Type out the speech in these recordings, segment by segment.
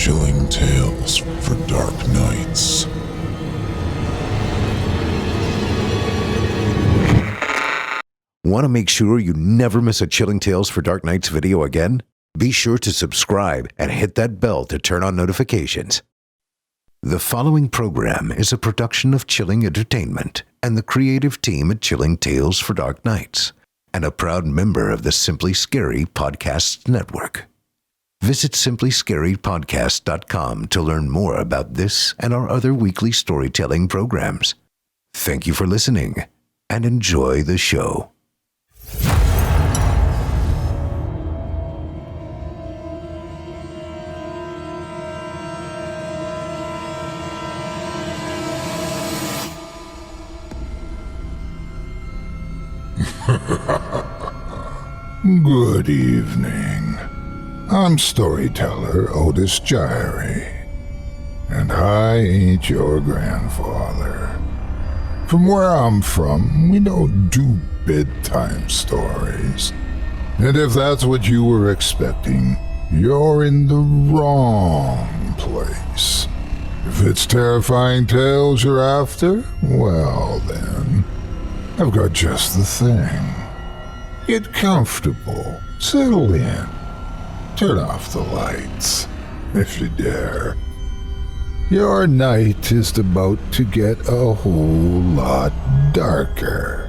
chilling tales for dark nights. Want to make sure you never miss a Chilling Tales for Dark Nights video again? Be sure to subscribe and hit that bell to turn on notifications. The following program is a production of Chilling Entertainment and the creative team at Chilling Tales for Dark Nights, and a proud member of the Simply Scary Podcasts Network. Visit simplyscarypodcast.com to learn more about this and our other weekly storytelling programs. Thank you for listening, and enjoy the show. Good evening. I'm storyteller Otis Jiry, and I ain't your grandfather. From where I'm from, we don't do bedtime stories. And if that's what you were expecting, you're in the wrong place. If it's terrifying tales you're after, well then, I've got just the thing. Get comfortable, settle in, turn off the lights, if you dare. Your night is about to get a whole lot darker.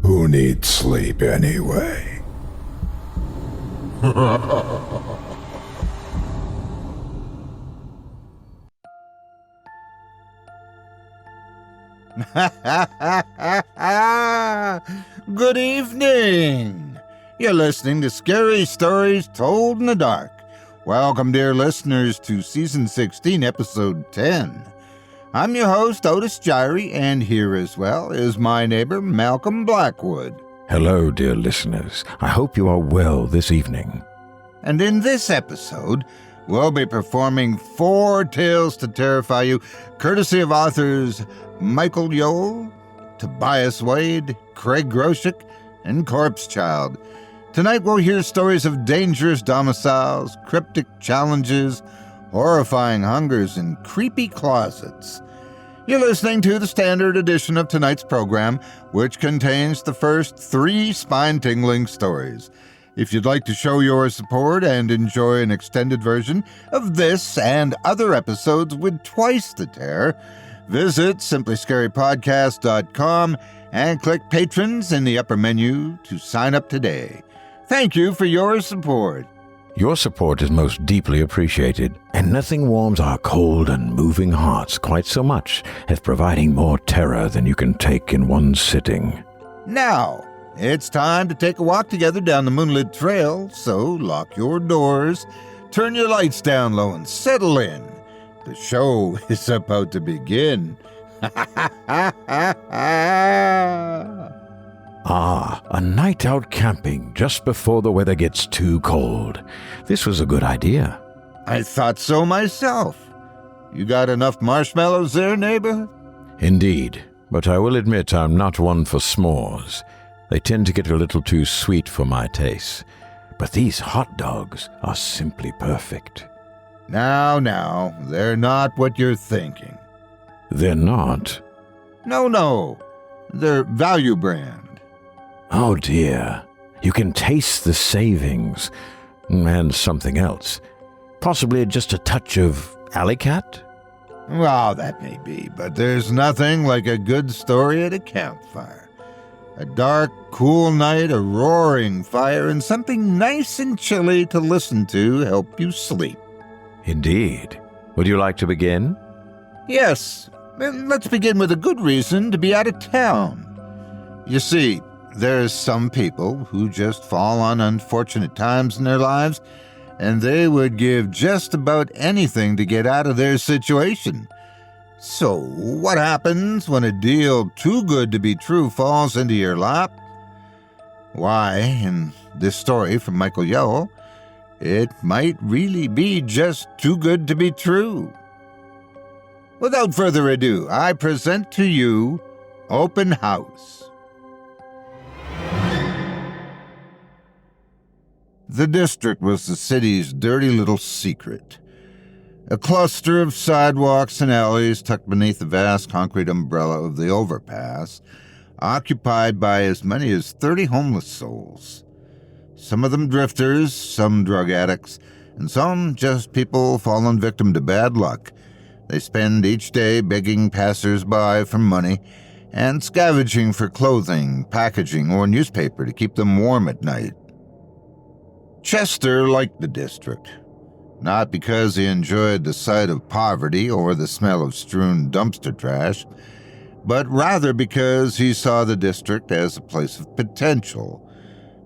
Who needs sleep anyway? Good evening. You're listening to Scary Stories Told in the Dark. Welcome, dear listeners, to Season 16, Episode 10. I'm your host, Otis Jiry, and here as well is my neighbor, Malcolm Blackwood. Hello, dear listeners. I hope you are well this evening. And in this episode, we'll be performing 4 tales to terrify you, courtesy of authors Michael Yowell, Tobias Wade, Craig Groshek, and Corpse Child. Tonight we'll hear stories of dangerous domiciles, cryptic challenges, horrifying hungers, and creepy closets. You're listening to the standard edition of tonight's program, which contains the first 3 spine-tingling stories. If you'd like to show your support and enjoy an extended version of this and other episodes with twice the terror, visit simplyscarypodcast.com and click Patrons in the upper menu to sign up today. Thank you for your support. Your support is most deeply appreciated, and nothing warms our cold and moving hearts quite so much as providing more terror than you can take in one sitting. Now, it's time to take a walk together down the moonlit trail, so lock your doors, turn your lights down low, and settle in. The show is about to begin. A night out camping just before the weather gets too cold. This was a good idea. I thought so myself. You got enough marshmallows there, neighbor? Indeed, but I will admit I'm not one for s'mores. They tend to get a little too sweet for my taste. But these hot dogs are simply perfect. Now, they're not what you're thinking. They're not? No, they're value brand. Oh dear, you can taste the savings, and something else. Possibly just a touch of alley cat? Well, that may be, but there's nothing like a good story at a campfire. A dark, cool night, a roaring fire, and something nice and chilly to listen to help you sleep. Indeed. Would you like to begin? Yes, let's begin with a good reason to be out of town. You see, there's some people who just fall on unfortunate times in their lives, and they would give just about anything to get out of their situation. So, what happens when a deal too good to be true falls into your lap? Why, in this story from Michael Yowell, it might really be just too good to be true. Without further ado, I present to you Open House. The district was the city's dirty little secret. A cluster of sidewalks and alleys tucked beneath the vast concrete umbrella of the overpass, occupied by as many as 30 homeless souls. Some of them drifters, some drug addicts, and some just people fallen victim to bad luck. They spend each day begging passers-by for money and scavenging for clothing, packaging, or newspaper to keep them warm at night. Chester liked the district, not because he enjoyed the sight of poverty or the smell of strewn dumpster trash, but rather because he saw the district as a place of potential,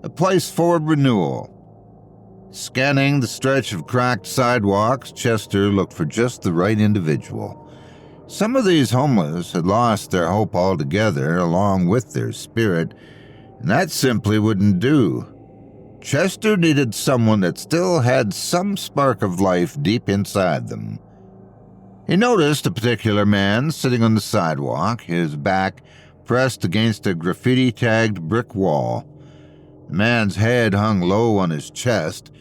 a place for renewal. Scanning the stretch of cracked sidewalks, Chester looked for just the right individual. Some of these homeless had lost their hope altogether, along with their spirit, and that simply wouldn't do. Chester needed someone that still had some spark of life deep inside them. He noticed a particular man sitting on the sidewalk, his back pressed against a graffiti-tagged brick wall. The man's head hung low on his chest,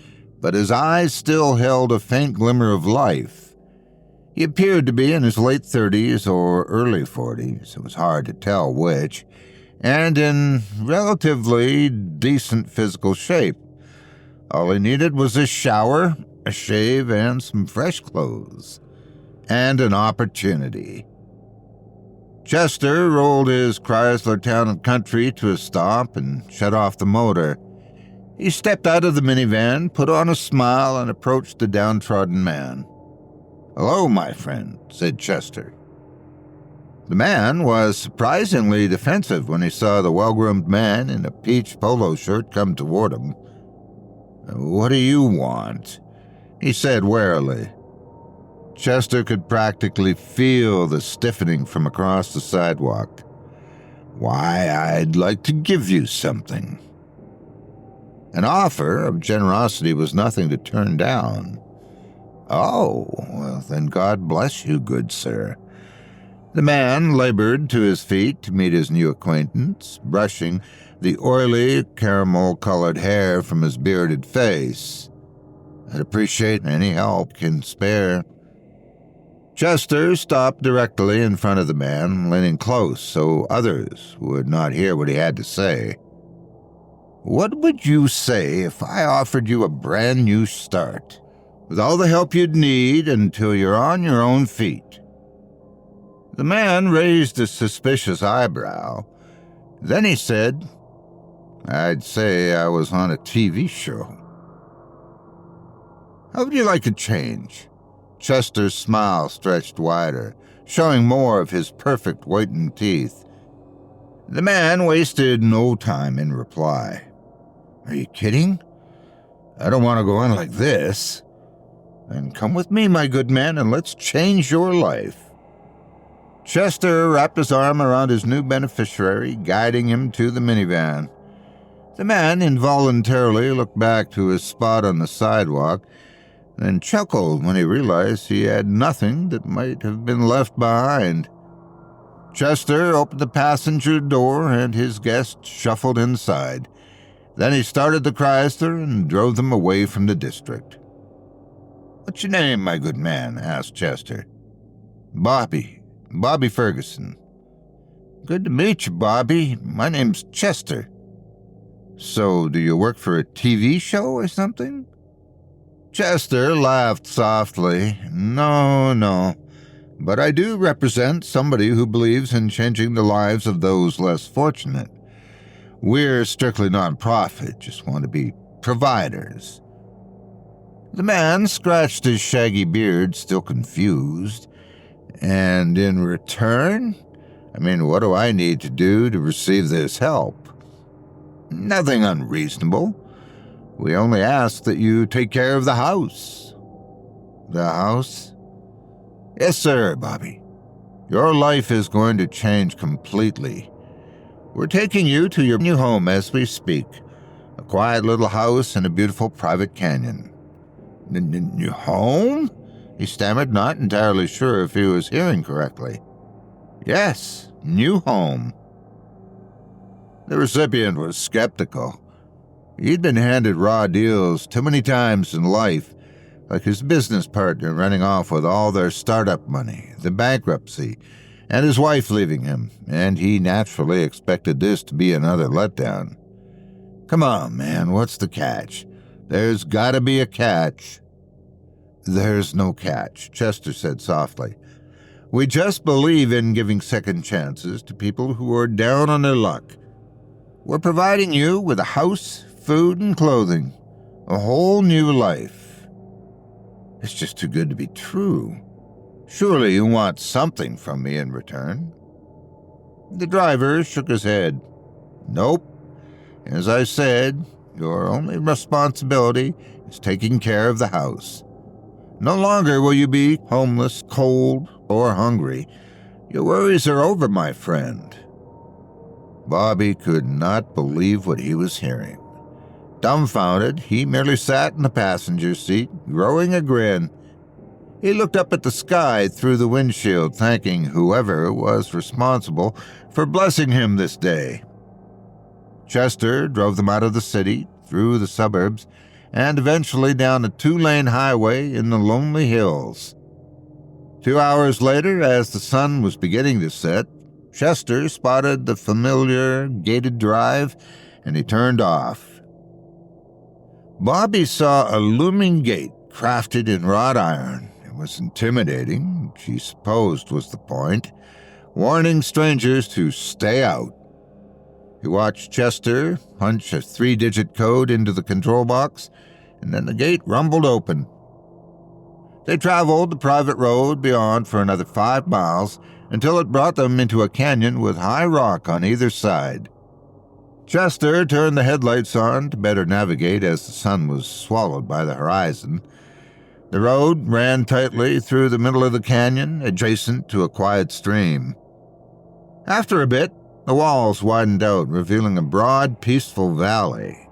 but his eyes still held a faint glimmer of life. He appeared to be in his late 30s or early 40s, it was hard to tell which, and in relatively decent physical shape. All he needed was a shower, a shave, and some fresh clothes. And an opportunity. Chester rolled his Chrysler Town & Country to a stop and shut off the motor. He stepped out of the minivan, put on a smile, and approached the downtrodden man. "Hello, my friend," said Chester. The man was surprisingly defensive when he saw the well-groomed man in a peach polo shirt come toward him. "What do you want?" he said warily. Chester could practically feel the stiffening from across the sidewalk. "Why, I'd like to give you something." An offer of generosity was nothing to turn down. "Oh, well, then God bless you, good sir." The man labored to his feet to meet his new acquaintance, brushing the oily, caramel-colored hair from his bearded face. "I'd appreciate any help can spare." Chester stopped directly in front of the man, leaning close so others would not hear what he had to say. "What would you say if I offered you a brand new start, with all the help you'd need until you're on your own feet?" The man raised a suspicious eyebrow. Then he said, "I'd say I was on a TV show." "How would you like a change?" Chester's smile stretched wider, showing more of his perfect whitened teeth. The man wasted no time in reply. "Are you kidding? I don't want to go on like this. Then come with me, my good man, and let's change your life." Chester wrapped his arm around his new beneficiary, guiding him to the minivan. The man involuntarily looked back to his spot on the sidewalk, then chuckled when he realized he had nothing that might have been left behind. Chester opened the passenger door, and his guest shuffled inside. Then he started the Chrysler and drove them away from the district. "What's your name, my good man?" asked Chester. Bobby Ferguson." "Good to meet you, Bobby. My name's Chester." "So, do you work for a TV show or something?" Chester laughed softly. No, but I do represent somebody who believes in changing the lives of those less fortunate. We're strictly non-profit, just want to be providers." The man scratched his shaggy beard, still confused. "And in return? What do I need to do to receive this help?" "Nothing unreasonable. We only ask that you take care of the house." "The house?" "Yes, sir, Bobby. Your life is going to change completely. We're taking you to your new home as we speak, a quiet little house in a beautiful private canyon." "New home?" he stammered, not entirely sure if he was hearing correctly. "Yes, new home." The recipient was skeptical. He'd been handed raw deals too many times in life, like his business partner running off with all their startup money, the bankruptcy, and his wife leaving him, and he naturally expected this to be another letdown. Come on, man, what's the catch? There's gotta be a catch. There's no catch, Chester said softly. We just believe in giving second chances to people who are down on their luck. We're providing you with a house, food, and clothing. A whole new life. It's just too good to be true. Surely you want something from me in return. The driver shook his head. Nope. As I said, your only responsibility is taking care of the house. No longer will you be homeless, cold, or hungry. Your worries are over, my friend. Bobby could not believe what he was hearing. Dumbfounded, he merely sat in the passenger seat, growing a grin. He looked up at the sky through the windshield, thanking whoever was responsible for blessing him this day. Chester drove them out of the city, through the suburbs, and eventually down a 2-lane highway in the lonely hills. 2 hours later, as the sun was beginning to set, Chester spotted the familiar gated drive, and he turned off. Bobby saw a looming gate crafted in wrought iron. It was intimidating, she supposed was the point, warning strangers to stay out. He watched Chester punch a 3-digit code into the control box, and then the gate rumbled open. They traveled the private road beyond for another 5 miles until it brought them into a canyon with high rock on either side. Chester turned the headlights on to better navigate as the sun was swallowed by the horizon. The road ran tightly through the middle of the canyon, adjacent to a quiet stream. After a bit, the walls widened out, revealing a broad, peaceful valley.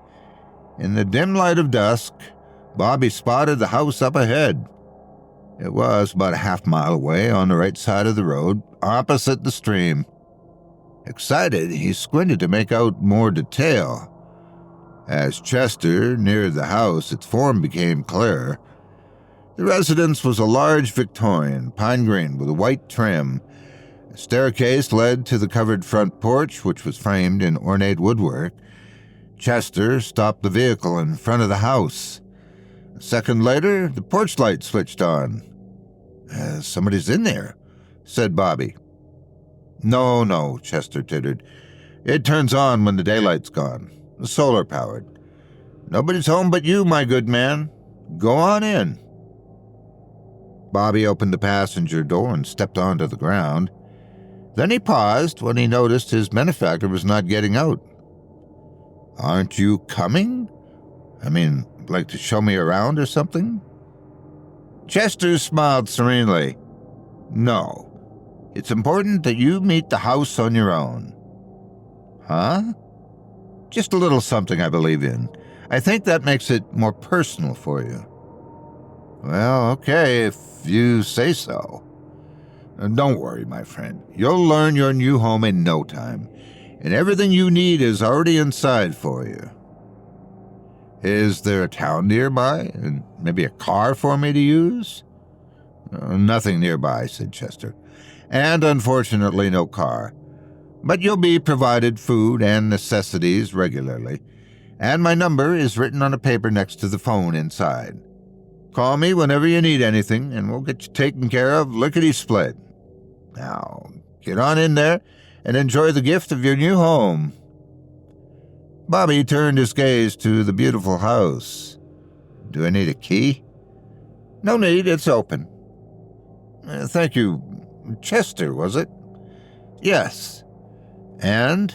In the dim light of dusk, Bobby spotted the house up ahead. It was about a half-mile away on the right side of the road, opposite the stream. Excited, he squinted to make out more detail. As Chester neared the house, its form became clearer. The residence was a large Victorian, pine green with a white trim. A staircase led to the covered front porch, which was framed in ornate woodwork. Chester stopped the vehicle in front of the house. A second later, the porch light switched on. Somebody's in there, said Bobby. No, Chester tittered. It turns on when the daylight's gone. Solar-powered. Nobody's home but you, my good man. Go on in. Bobby opened the passenger door and stepped onto the ground. Then he paused when he noticed his benefactor was not getting out. Aren't you coming? I mean, like to show me around or something? Chester smiled serenely. No. It's important that you meet the house on your own. Huh? Just a little something I believe in. I think that makes it more personal for you. Well, okay, if you say so. Don't worry, my friend. You'll learn your new home in no time, and everything you need is already inside for you. Is there a town nearby, and maybe a car for me to use? Nothing nearby, said Chester, and unfortunately no car. But you'll be provided food and necessities regularly, and my number is written on a paper next to the phone inside. Call me whenever you need anything, and we'll get you taken care of lickety-split. Now, get on in there and enjoy the gift of your new home. Bobby turned his gaze to the beautiful house. Do I need a key? No need, it's open. Thank you. Chester, was it? Yes. And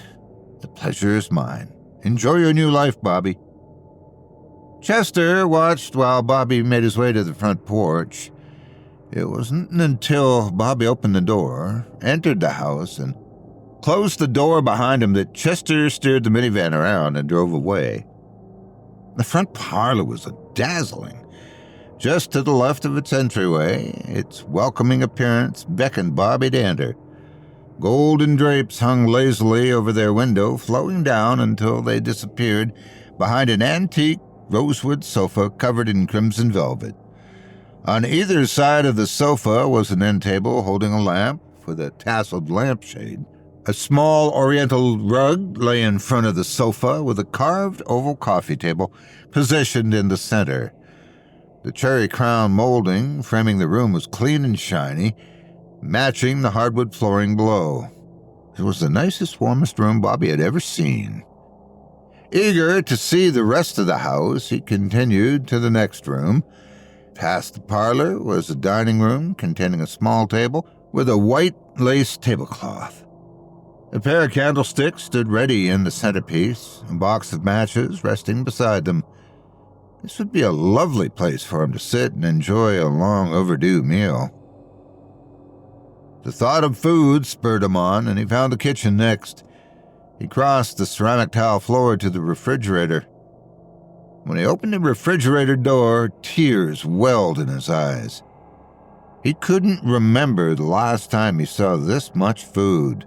the pleasure is mine. Enjoy your new life, Bobby. Chester watched while Bobby made his way to the front porch. It wasn't until Bobby opened the door, entered the house, and closed the door behind him that Chester steered the minivan around and drove away. The front parlor was dazzling. Just to the left of its entryway, its welcoming appearance beckoned Bobby to enter. Golden drapes hung lazily over their window, flowing down until they disappeared behind an antique rosewood sofa covered in crimson velvet. On either side of the sofa was an end table holding a lamp with a tasseled lampshade. A small oriental rug lay in front of the sofa with a carved oval coffee table positioned in the center. The cherry crown molding framing the room was clean and shiny, matching the hardwood flooring below. It was the nicest, warmest room Bobby had ever seen. Eager to see the rest of the house, he continued to the next room. Past the parlor was a dining room containing a small table with a white lace tablecloth. A pair of candlesticks stood ready in the centerpiece, a box of matches resting beside them. This would be a lovely place for him to sit and enjoy a long overdue meal. The thought of food spurred him on, and he found the kitchen next. He crossed the ceramic tile floor to the refrigerator. When he opened the refrigerator door, tears welled in his eyes. He couldn't remember the last time he saw this much food.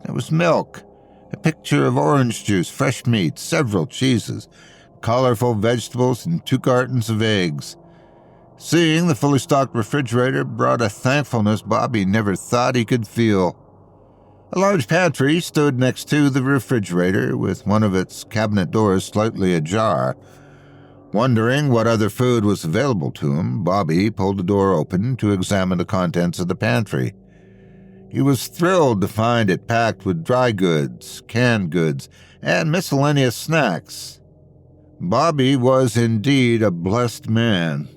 There was milk, a picture of orange juice, fresh meat, several cheeses, colorful vegetables, and 2 cartons of eggs. Seeing the fully stocked refrigerator brought a thankfulness Bobby never thought he could feel. A large pantry stood next to the refrigerator, with one of its cabinet doors slightly ajar. Wondering what other food was available to him, Bobby pulled the door open to examine the contents of the pantry. He was thrilled to find it packed with dry goods, canned goods, and miscellaneous snacks. Bobby was indeed a blessed man.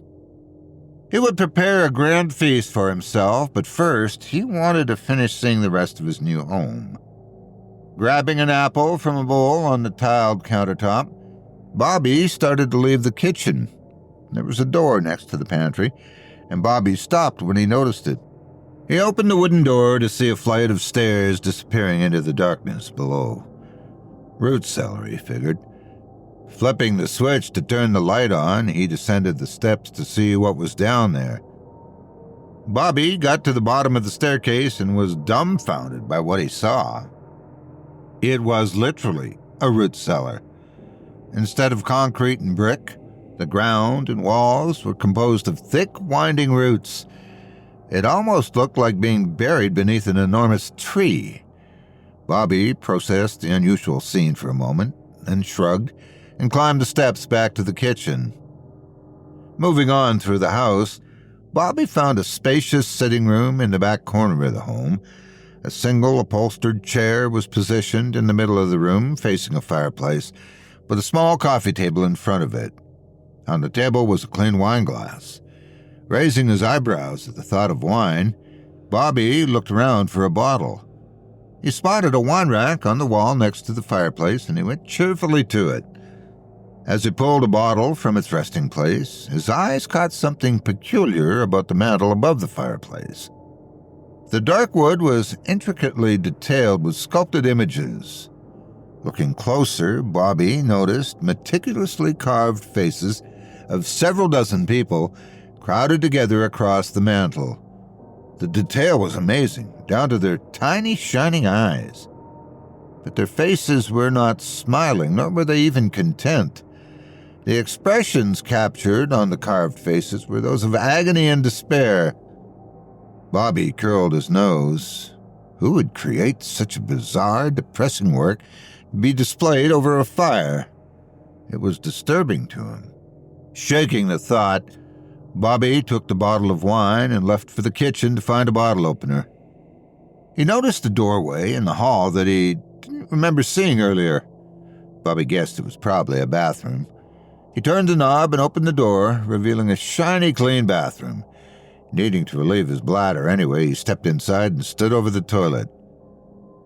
He would prepare a grand feast for himself, but first he wanted to finish seeing the rest of his new home. Grabbing an apple from a bowl on the tiled countertop, Bobby started to leave the kitchen. There was a door next to the pantry, and Bobby stopped when he noticed it. He opened the wooden door to see a flight of stairs disappearing into the darkness below. Root cellar, he figured. Flipping the switch to turn the light on, he descended the steps to see what was down there. Bobby got to the bottom of the staircase and was dumbfounded by what he saw. It was literally a root cellar. Instead of concrete and brick, the ground and walls were composed of thick, winding roots. It almost looked like being buried beneath an enormous tree. Bobby processed the unusual scene for a moment, then shrugged and climbed the steps back to the kitchen. Moving on through the house, Bobby found a spacious sitting room in the back corner of the home. A single upholstered chair was positioned in the middle of the room, facing a fireplace, with a small coffee table in front of it. On the table was a clean wine glass. Raising his eyebrows at the thought of wine, Bobby looked around for a bottle. He spotted a wine rack on the wall next to the fireplace, and he went cheerfully to it. As he pulled a bottle from its resting place, his eyes caught something peculiar about the mantel above the fireplace. The dark wood was intricately detailed with sculpted images. Looking closer, Bobby noticed meticulously carved faces of several dozen people crowded together across the mantel. The detail was amazing, down to their tiny, shining eyes. But their faces were not smiling, nor were they even content. The expressions captured on the carved faces were those of agony and despair. Bobby curled his nose. Who would create such a bizarre, depressing work to be displayed over a fire? It was disturbing to him. Shaking the thought, Bobby took the bottle of wine and left for the kitchen to find a bottle opener. He noticed a doorway in the hall that he didn't remember seeing earlier. Bobby guessed it was probably a bathroom. He turned the knob and opened the door, revealing a shiny, clean bathroom. Needing to relieve his bladder anyway, he stepped inside and stood over the toilet.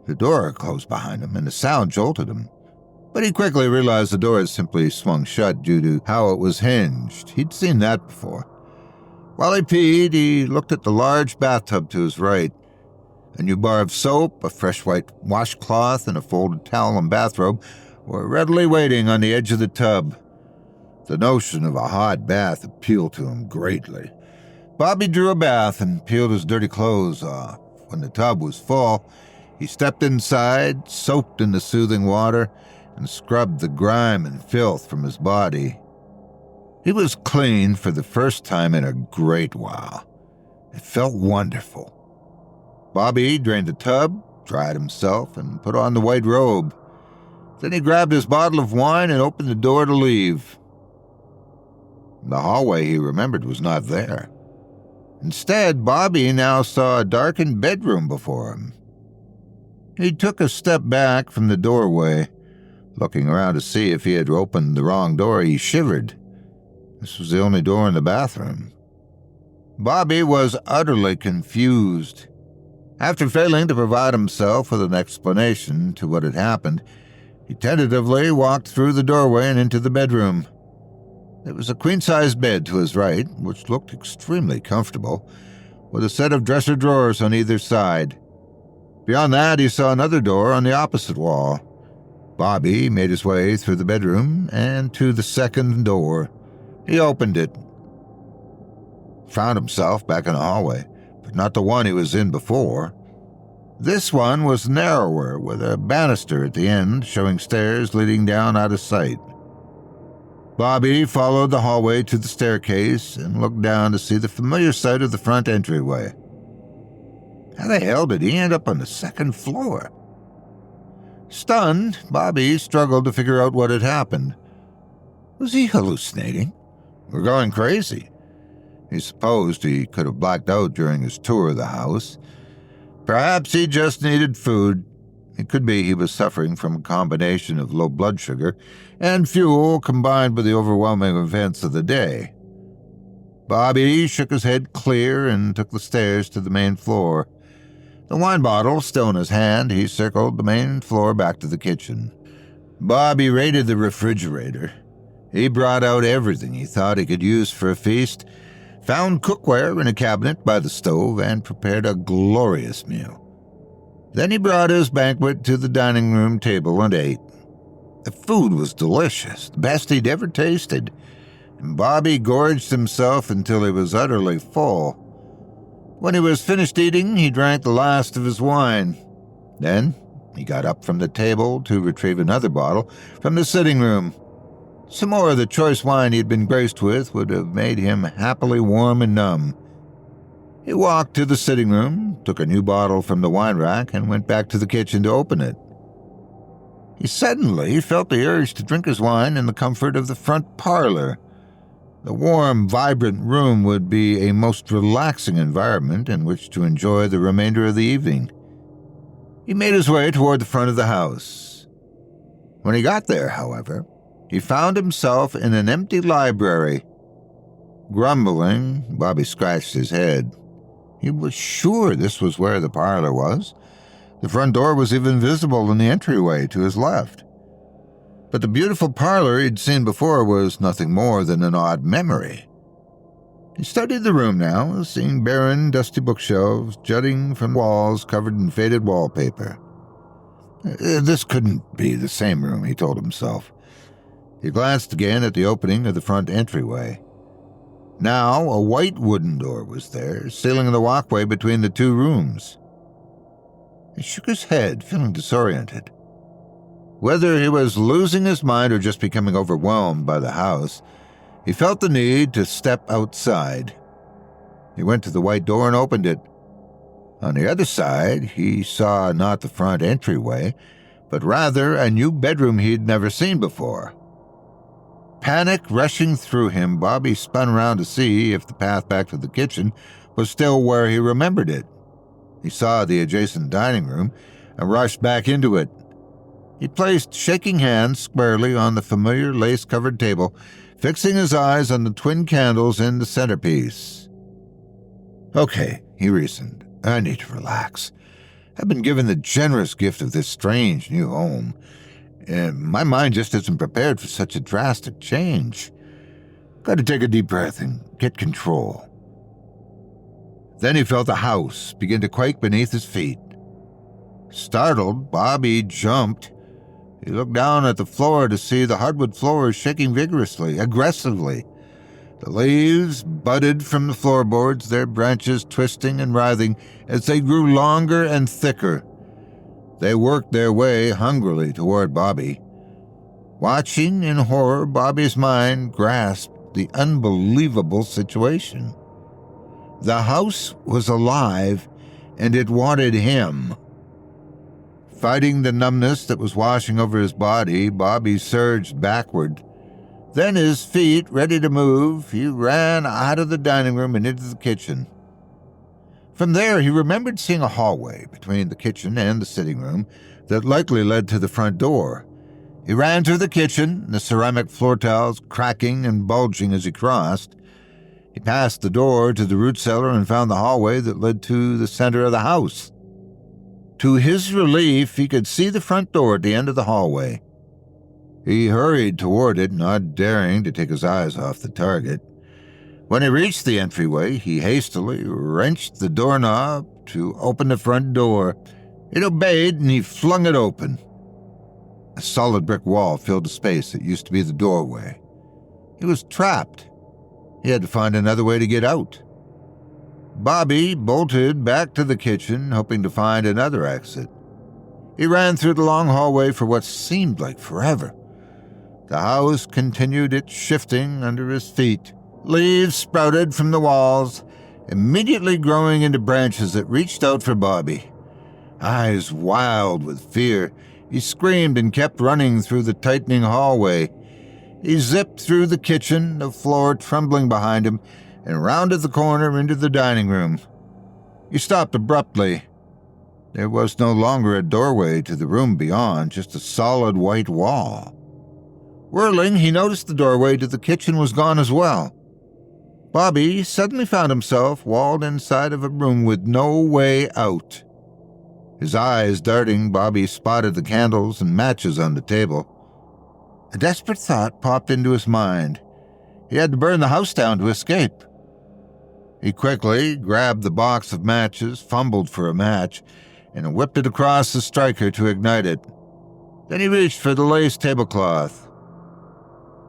The door closed behind him, and the sound jolted him. But he quickly realized the door had simply swung shut due to how it was hinged. He'd seen that before. While he peed, he looked at the large bathtub to his right. A new bar of soap, a fresh white washcloth, and a folded towel and bathrobe were readily waiting on the edge of the tub. The notion of a hot bath appealed to him greatly. Bobby drew a bath and peeled his dirty clothes off. When the tub was full, he stepped inside, soaked in the soothing water, and scrubbed the grime and filth from his body. He was clean for the first time in a great while. It felt wonderful. Bobby drained the tub, dried himself, and put on the white robe. Then he grabbed his bottle of wine and opened the door to leave. The hallway, he remembered, was not there. Instead, Bobby now saw a darkened bedroom before him. He took a step back from the doorway. Looking around to see if he had opened the wrong door, he shivered. This was the only door in the bathroom. Bobby was utterly confused. After failing to provide himself with an explanation to what had happened, he tentatively walked through the doorway and into the bedroom. There was a queen-size bed to his right, which looked extremely comfortable, with a set of dresser drawers on either side. Beyond that, he saw another door on the opposite wall. Bobby made his way through the bedroom and to the second door. He opened it. Found himself back in the hallway, but not the one he was in before. This one was narrower, with a banister at the end, showing stairs leading down out of sight. Bobby followed the hallway to the staircase and looked down to see the familiar sight of the front entryway. How the hell did he end up on the second floor? Stunned, Bobby struggled to figure out what had happened. Was he hallucinating? Or going crazy? He supposed he could have blacked out during his tour of the house. Perhaps he just needed food. It could be he was suffering from a combination of low blood sugar and fuel combined with the overwhelming events of the day. Bobby shook his head clear and took the stairs to the main floor. The wine bottle still in his hand, he circled the main floor back to the kitchen. Bobby raided the refrigerator. He brought out everything he thought he could use for a feast, found cookware in a cabinet by the stove, and prepared a glorious meal. Then he brought his banquet to the dining room table and ate. The food was delicious, the best he'd ever tasted, and Bobby gorged himself until he was utterly full. When he was finished eating, he drank the last of his wine. Then he got up from the table to retrieve another bottle from the sitting room. Some more of the choice wine he had been graced with would have made him happily warm and numb. He walked to the sitting room, took a new bottle from the wine rack, and went back to the kitchen to open it. He suddenly felt the urge to drink his wine in the comfort of the front parlor. The warm, vibrant room would be a most relaxing environment in which to enjoy the remainder of the evening. He made his way toward the front of the house. When he got there, however, he found himself in an empty library. Grumbling, Bobby scratched his head. He was sure this was where the parlor was. The front door was even visible in the entryway to his left. But the beautiful parlor he'd seen before was nothing more than an odd memory. He studied the room now, seeing barren, dusty bookshelves jutting from walls covered in faded wallpaper. This couldn't be the same room, he told himself. He glanced again at the opening of the front entryway. Now a white wooden door was there, sealing the walkway between the two rooms. He shook his head, feeling disoriented. Whether he was losing his mind or just becoming overwhelmed by the house, he felt the need to step outside. He went to the white door and opened it. On the other side, he saw not the front entryway, but rather a new bedroom he'd never seen before. Panic rushing through him, Bobby spun around to see if the path back to the kitchen was still where he remembered it. He saw the adjacent dining room and rushed back into it. He placed shaking hands squarely on the familiar lace-covered table, fixing his eyes on the twin candles in the centerpiece. Okay, he reasoned, I need to relax. I've been given the generous gift of this strange new home, and my mind just isn't prepared for such a drastic change. Got to take a deep breath and get control. Then he felt the house begin to quake beneath his feet. Startled, Bobby jumped. He looked down at the floor to see the hardwood floor shaking vigorously, aggressively. The leaves budded from the floorboards, their branches twisting and writhing as they grew longer and thicker. They worked their way hungrily toward Bobby. Watching in horror, Bobby's mind grasped the unbelievable situation. The house was alive, and it wanted him. Fighting the numbness that was washing over his body, Bobby surged backward. Then, his feet ready to move, he ran out of the dining room and into the kitchen. From there, he remembered seeing a hallway between the kitchen and the sitting room that likely led to the front door. He ran through the kitchen, the ceramic floor tiles cracking and bulging as he crossed. He passed the door to the root cellar and found the hallway that led to the center of the house. To his relief, he could see the front door at the end of the hallway. He hurried toward it, not daring to take his eyes off the target. When he reached the entryway, he hastily wrenched the doorknob to open the front door. It obeyed, and he flung it open. A solid brick wall filled the space that used to be the doorway. He was trapped. He had to find another way to get out. Bobby bolted back to the kitchen, hoping to find another exit. He ran through the long hallway for what seemed like forever. The house continued its shifting under his feet. Leaves sprouted from the walls, immediately growing into branches that reached out for Bobby. Eyes wild with fear, he screamed and kept running through the tightening hallway. He zipped through the kitchen, the floor trembling behind him, and rounded the corner into the dining room. He stopped abruptly. There was no longer a doorway to the room beyond, just a solid white wall. Whirling, he noticed the doorway to the kitchen was gone as well. Bobby suddenly found himself walled inside of a room with no way out. His eyes darting, Bobby spotted the candles and matches on the table. A desperate thought popped into his mind. He had to burn the house down to escape. He quickly grabbed the box of matches, fumbled for a match, and whipped it across the striker to ignite it. Then he reached for the lace tablecloth.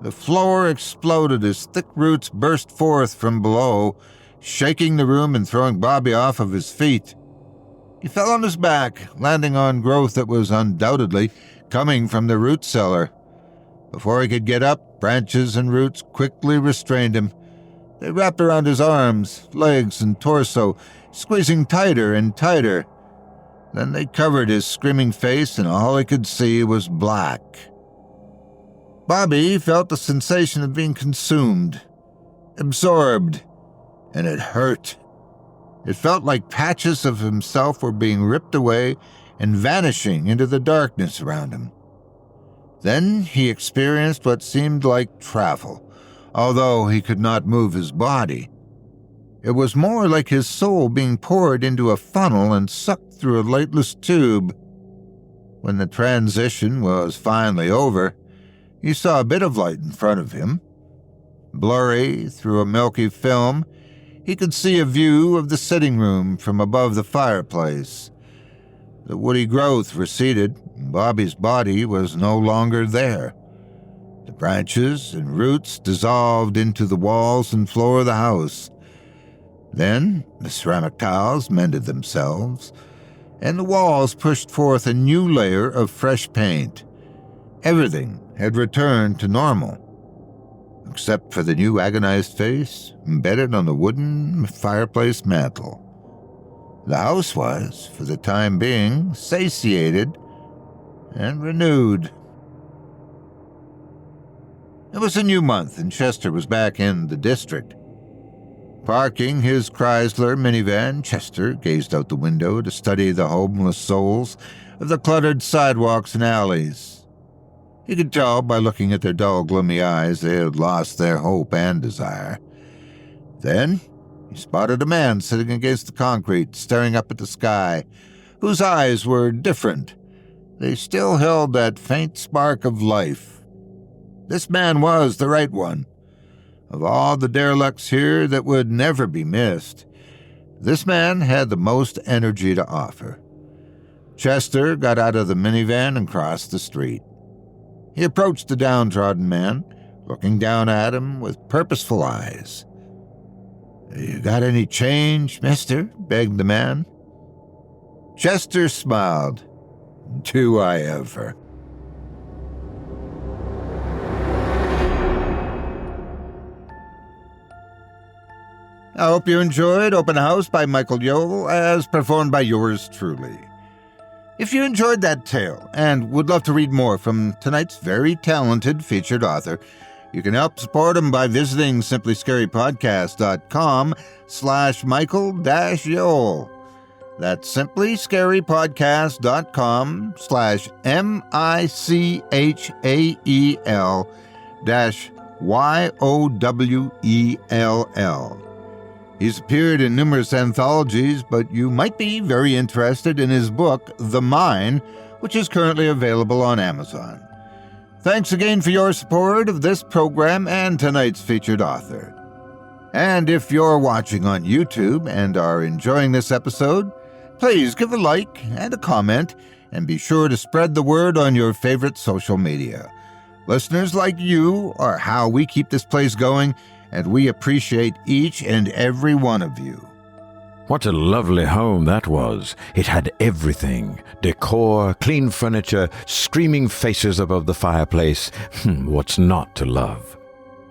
The floor exploded as thick roots burst forth from below, shaking the room and throwing Bobby off of his feet. He fell on his back, landing on growth that was undoubtedly coming from the root cellar. Before he could get up, branches and roots quickly restrained him. They wrapped around his arms, legs, and torso, squeezing tighter and tighter. Then they covered his screaming face, and all he could see was black. Bobby felt the sensation of being consumed, absorbed, and it hurt. It felt like patches of himself were being ripped away and vanishing into the darkness around him. Then he experienced what seemed like travel, although he could not move his body. It was more like his soul being poured into a funnel and sucked through a lightless tube. When the transition was finally over, he saw a bit of light in front of him. Blurry through a milky film, he could see a view of the sitting room from above the fireplace. The woody growth receded, and Bobby's body was no longer there. The branches and roots dissolved into the walls and floor of the house. Then the ceramic tiles mended themselves, and the walls pushed forth a new layer of fresh paint. Everything had returned to normal, except for the new agonized face embedded on the wooden fireplace mantel. The house was, for the time being, satiated and renewed. It was a new month, and Chester was back in the district. Parking his Chrysler minivan, Chester gazed out the window to study the homeless souls of the cluttered sidewalks and alleys. He could tell by looking at their dull, gloomy eyes they had lost their hope and desire. Then he spotted a man sitting against the concrete, staring up at the sky, whose eyes were different. They still held that faint spark of life. This man was the right one. Of all the derelicts here that would never be missed, this man had the most energy to offer. Chester got out of the minivan and crossed the street. He approached the downtrodden man, looking down at him with purposeful eyes. "You got any change, mister?" begged the man. Chester smiled. "Do I ever?" I hope you enjoyed Open House by Michael Yowell, as performed by yours truly. If you enjoyed that tale and would love to read more from tonight's very talented featured author, you can help support him by visiting simplyscarypodcast.com/Michael-Yowell. That's simplyscarypodcast.com/MICHAEL-YOWELL. He's appeared in numerous anthologies, but you might be very interested in his book, The Mine, which is currently available on Amazon. Thanks again for your support of this program and tonight's featured author. And if you're watching on YouTube and are enjoying this episode, please give a like and a comment, and be sure to spread the word on your favorite social media. Listeners like you are how we keep this place going, and we appreciate each and every one of you. What a lovely home that was. It had everything. Decor, clean furniture, screaming faces above the fireplace. What's not to love?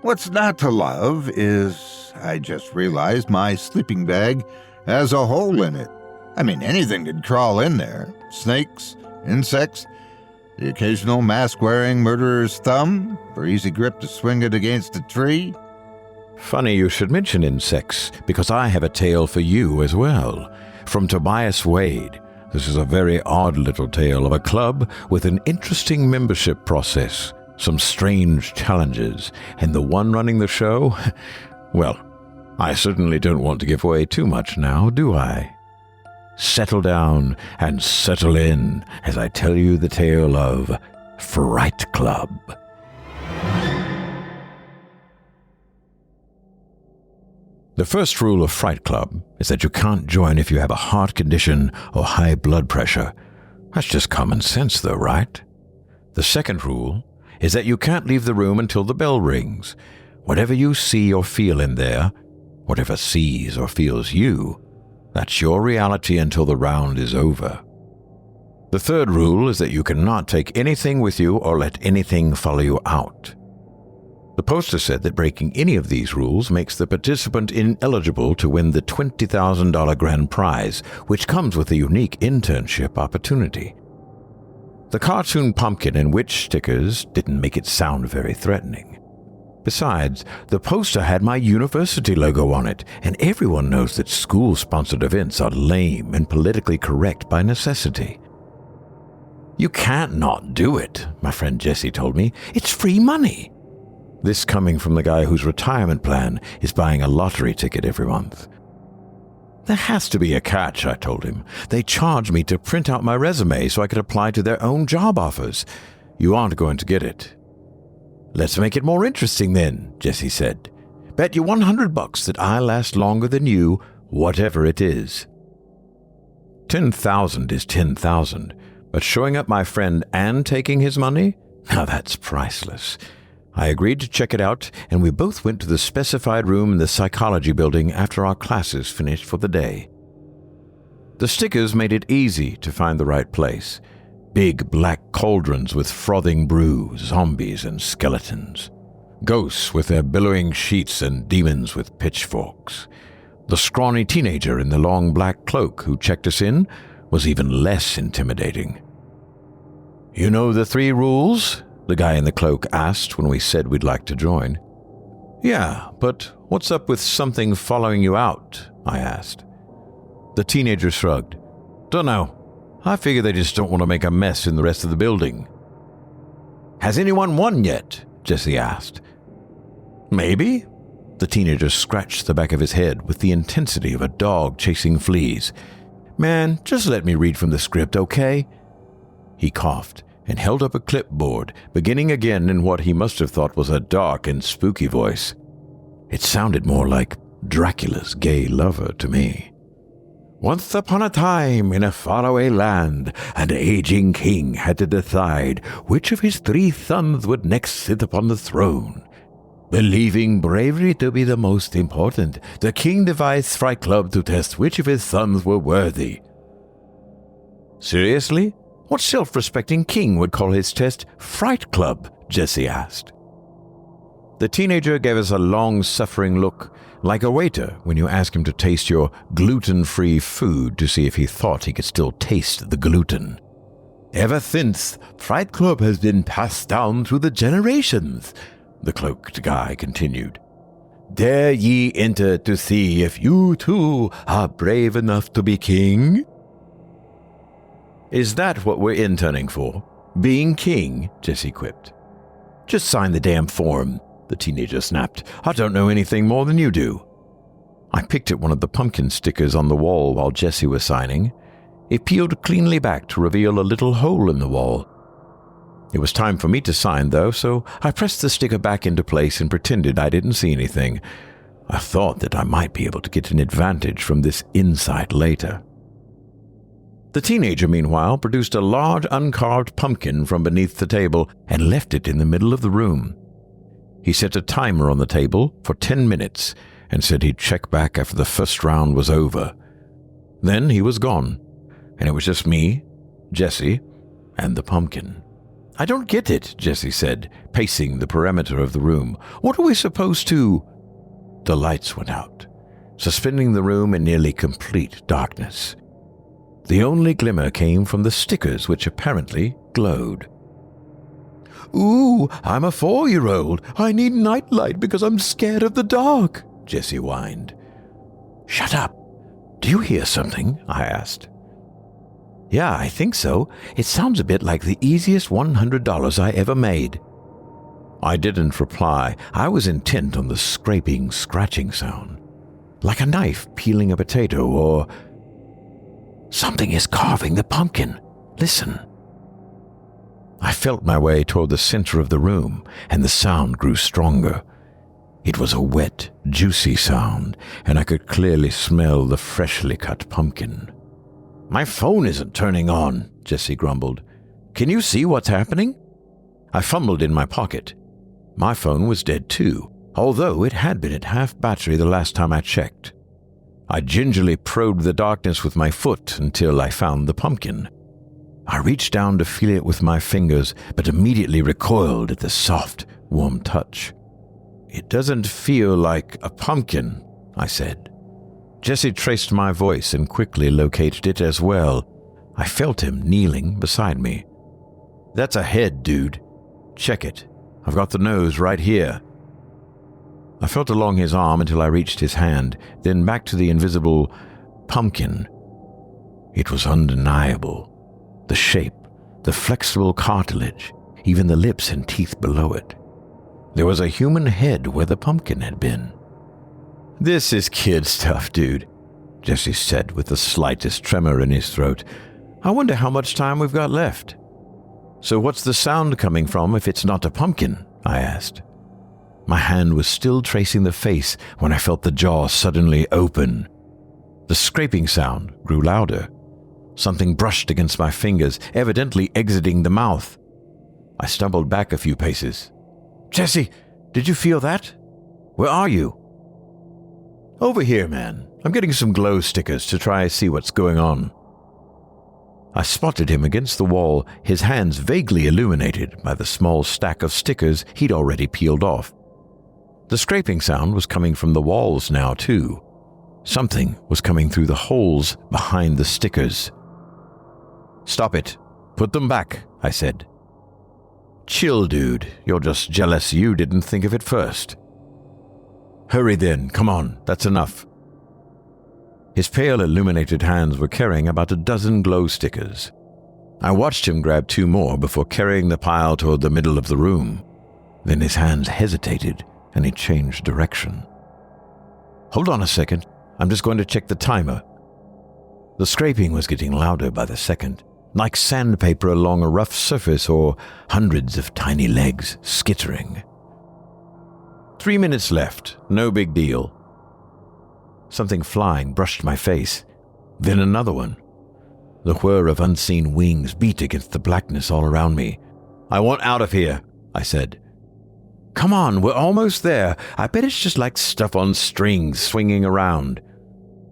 What's not to love is, I just realized my sleeping bag has a hole in it. I mean, anything could crawl in there. Snakes, insects, the occasional mask-wearing murderer's thumb for easy grip to swing it against a tree. Funny you should mention insects, because I have a tale for you as well. From Tobias Wade. This is a very odd little tale of a club with an interesting membership process, some strange challenges, and the one running the show? Well, I certainly don't want to give away too much now, do I? Settle down and settle in as I tell you the tale of Fright Club. The first rule of Fright Club is that you can't join if you have a heart condition or high blood pressure. That's just common sense though, right? The second rule is that you can't leave the room until the bell rings. Whatever you see or feel in there, whatever sees or feels you, that's your reality until the round is over. The third rule is that you cannot take anything with you or let anything follow you out. The poster said that breaking any of these rules makes the participant ineligible to win the $20,000 grand prize, which comes with a unique internship opportunity. The cartoon pumpkin and witch stickers didn't make it sound very threatening. Besides, the poster had my university logo on it, and everyone knows that school-sponsored events are lame and politically correct by necessity. You can't not do it, my friend Jesse told me. It's free money. This coming from the guy whose retirement plan is buying a lottery ticket every month. There has to be a catch, I told him. They charge me to print out my resume so I could apply to their own job offers. You aren't going to get it. Let's make it more interesting then, Jesse said. Bet you $100 that I last longer than you, whatever it is. 10,000 is 10,000, but showing up my friend and taking his money? Now that's priceless. I agreed to check it out, and we both went to the specified room in the psychology building after our classes finished for the day. The stickers made it easy to find the right place. Big black cauldrons with frothing brew, zombies and skeletons. Ghosts with their billowing sheets and demons with pitchforks. The scrawny teenager in the long black cloak who checked us in was even less intimidating. You know the 3 rules? The guy in the cloak asked when we said we'd like to join. Yeah, but what's up with something following you out? I asked. The teenager shrugged. Dunno. I figure they just don't want to make a mess in the rest of the building. Has anyone won yet? Jesse asked. Maybe. The teenager scratched the back of his head with the intensity of a dog chasing fleas. Man, just let me read from the script, okay? He coughed and held up a clipboard, beginning again in what he must have thought was a dark and spooky voice. It sounded more like Dracula's gay lover to me. Once upon a time, in a faraway land, an aging king had to decide which of his 3 sons would next sit upon the throne. Believing bravery to be the most important, the king devised Fright Club to test which of his sons were worthy. Seriously? What self-respecting king would call his test Fright Club? Jesse asked. The teenager gave us a long-suffering look, like a waiter when you ask him to taste your gluten-free food to see if he thought he could still taste the gluten. "Ever since, Fright Club has been passed down through the generations," the cloaked guy continued. "Dare ye enter to see if you too are brave enough to be king?" "Is that what we're interning for? Being king?" Jesse quipped. "Just sign the damn form," the teenager snapped. "I don't know anything more than you do." I picked at one of the pumpkin stickers on the wall while Jesse was signing. It peeled cleanly back to reveal a little hole in the wall. It was time for me to sign, though, so I pressed the sticker back into place and pretended I didn't see anything. I thought that I might be able to get an advantage from this insight later. The teenager, meanwhile, produced a large uncarved pumpkin from beneath the table and left it in the middle of the room. He set a timer on the table for 10 minutes and said he'd check back after the first round was over. Then he was gone, and it was just me, Jesse, and the pumpkin. "I don't get it," Jesse said, pacing the perimeter of the room. "What are we supposed to—" The lights went out, suspending the room in nearly complete darkness. The only glimmer came from the stickers, which apparently glowed. "Ooh, I'm a 4-year-old. I need nightlight because I'm scared of the dark," Jesse whined. "Shut up. Do you hear something?" I asked. "Yeah, I think so. It sounds a bit like the easiest $100 I ever made." I didn't reply. I was intent on the scraping, scratching sound. Like a knife peeling a potato, or... "Something is carving the pumpkin. Listen." I felt my way toward the center of the room, and the sound grew stronger. It was a wet, juicy sound, and I could clearly smell the freshly cut pumpkin. "My phone isn't turning on," Jesse grumbled. "Can you see what's happening?" I fumbled in my pocket. My phone was dead too, although it had been at half battery the last time I checked. I gingerly probed the darkness with my foot until I found the pumpkin. I reached down to feel it with my fingers, but immediately recoiled at the soft, warm touch. "It doesn't feel like a pumpkin," I said. Jesse traced my voice and quickly located it as well. I felt him kneeling beside me. "That's a head, dude. Check it. I've got the nose right here." I felt along his arm until I reached his hand, then back to the invisible pumpkin. It was undeniable. The shape, the flexible cartilage, even the lips and teeth below it. There was a human head where the pumpkin had been. "This is kid stuff, dude," Jesse said with the slightest tremor in his throat. "I wonder how much time we've got left." "So what's the sound coming from if it's not a pumpkin?" I asked. My hand was still tracing the face when I felt the jaw suddenly open. The scraping sound grew louder. Something brushed against my fingers, evidently exiting the mouth. I stumbled back a few paces. "Jesse, did you feel that? Where are you?" "Over here, man. I'm getting some glow stickers to try and see what's going on." I spotted him against the wall, his hands vaguely illuminated by the small stack of stickers he'd already peeled off. The scraping sound was coming from the walls now, too. Something was coming through the holes behind the stickers. "Stop it. Put them back," I said. "Chill, dude. You're just jealous you didn't think of it first." "Hurry then. Come on. That's enough." His pale, illuminated hands were carrying about a dozen glow stickers. I watched him grab 2 more before carrying the pile toward the middle of the room. Then his hands hesitated, and he changed direction. "Hold on a second. I'm just going to check the timer." The scraping was getting louder by the second, like sandpaper along a rough surface or hundreds of tiny legs skittering. 3 minutes left. No big deal. Something flying brushed my face. Then another one. The whir of unseen wings beat against the blackness all around me. "I want out of here," I said. "Come on, we're almost there. I bet it's just like stuff on strings swinging around."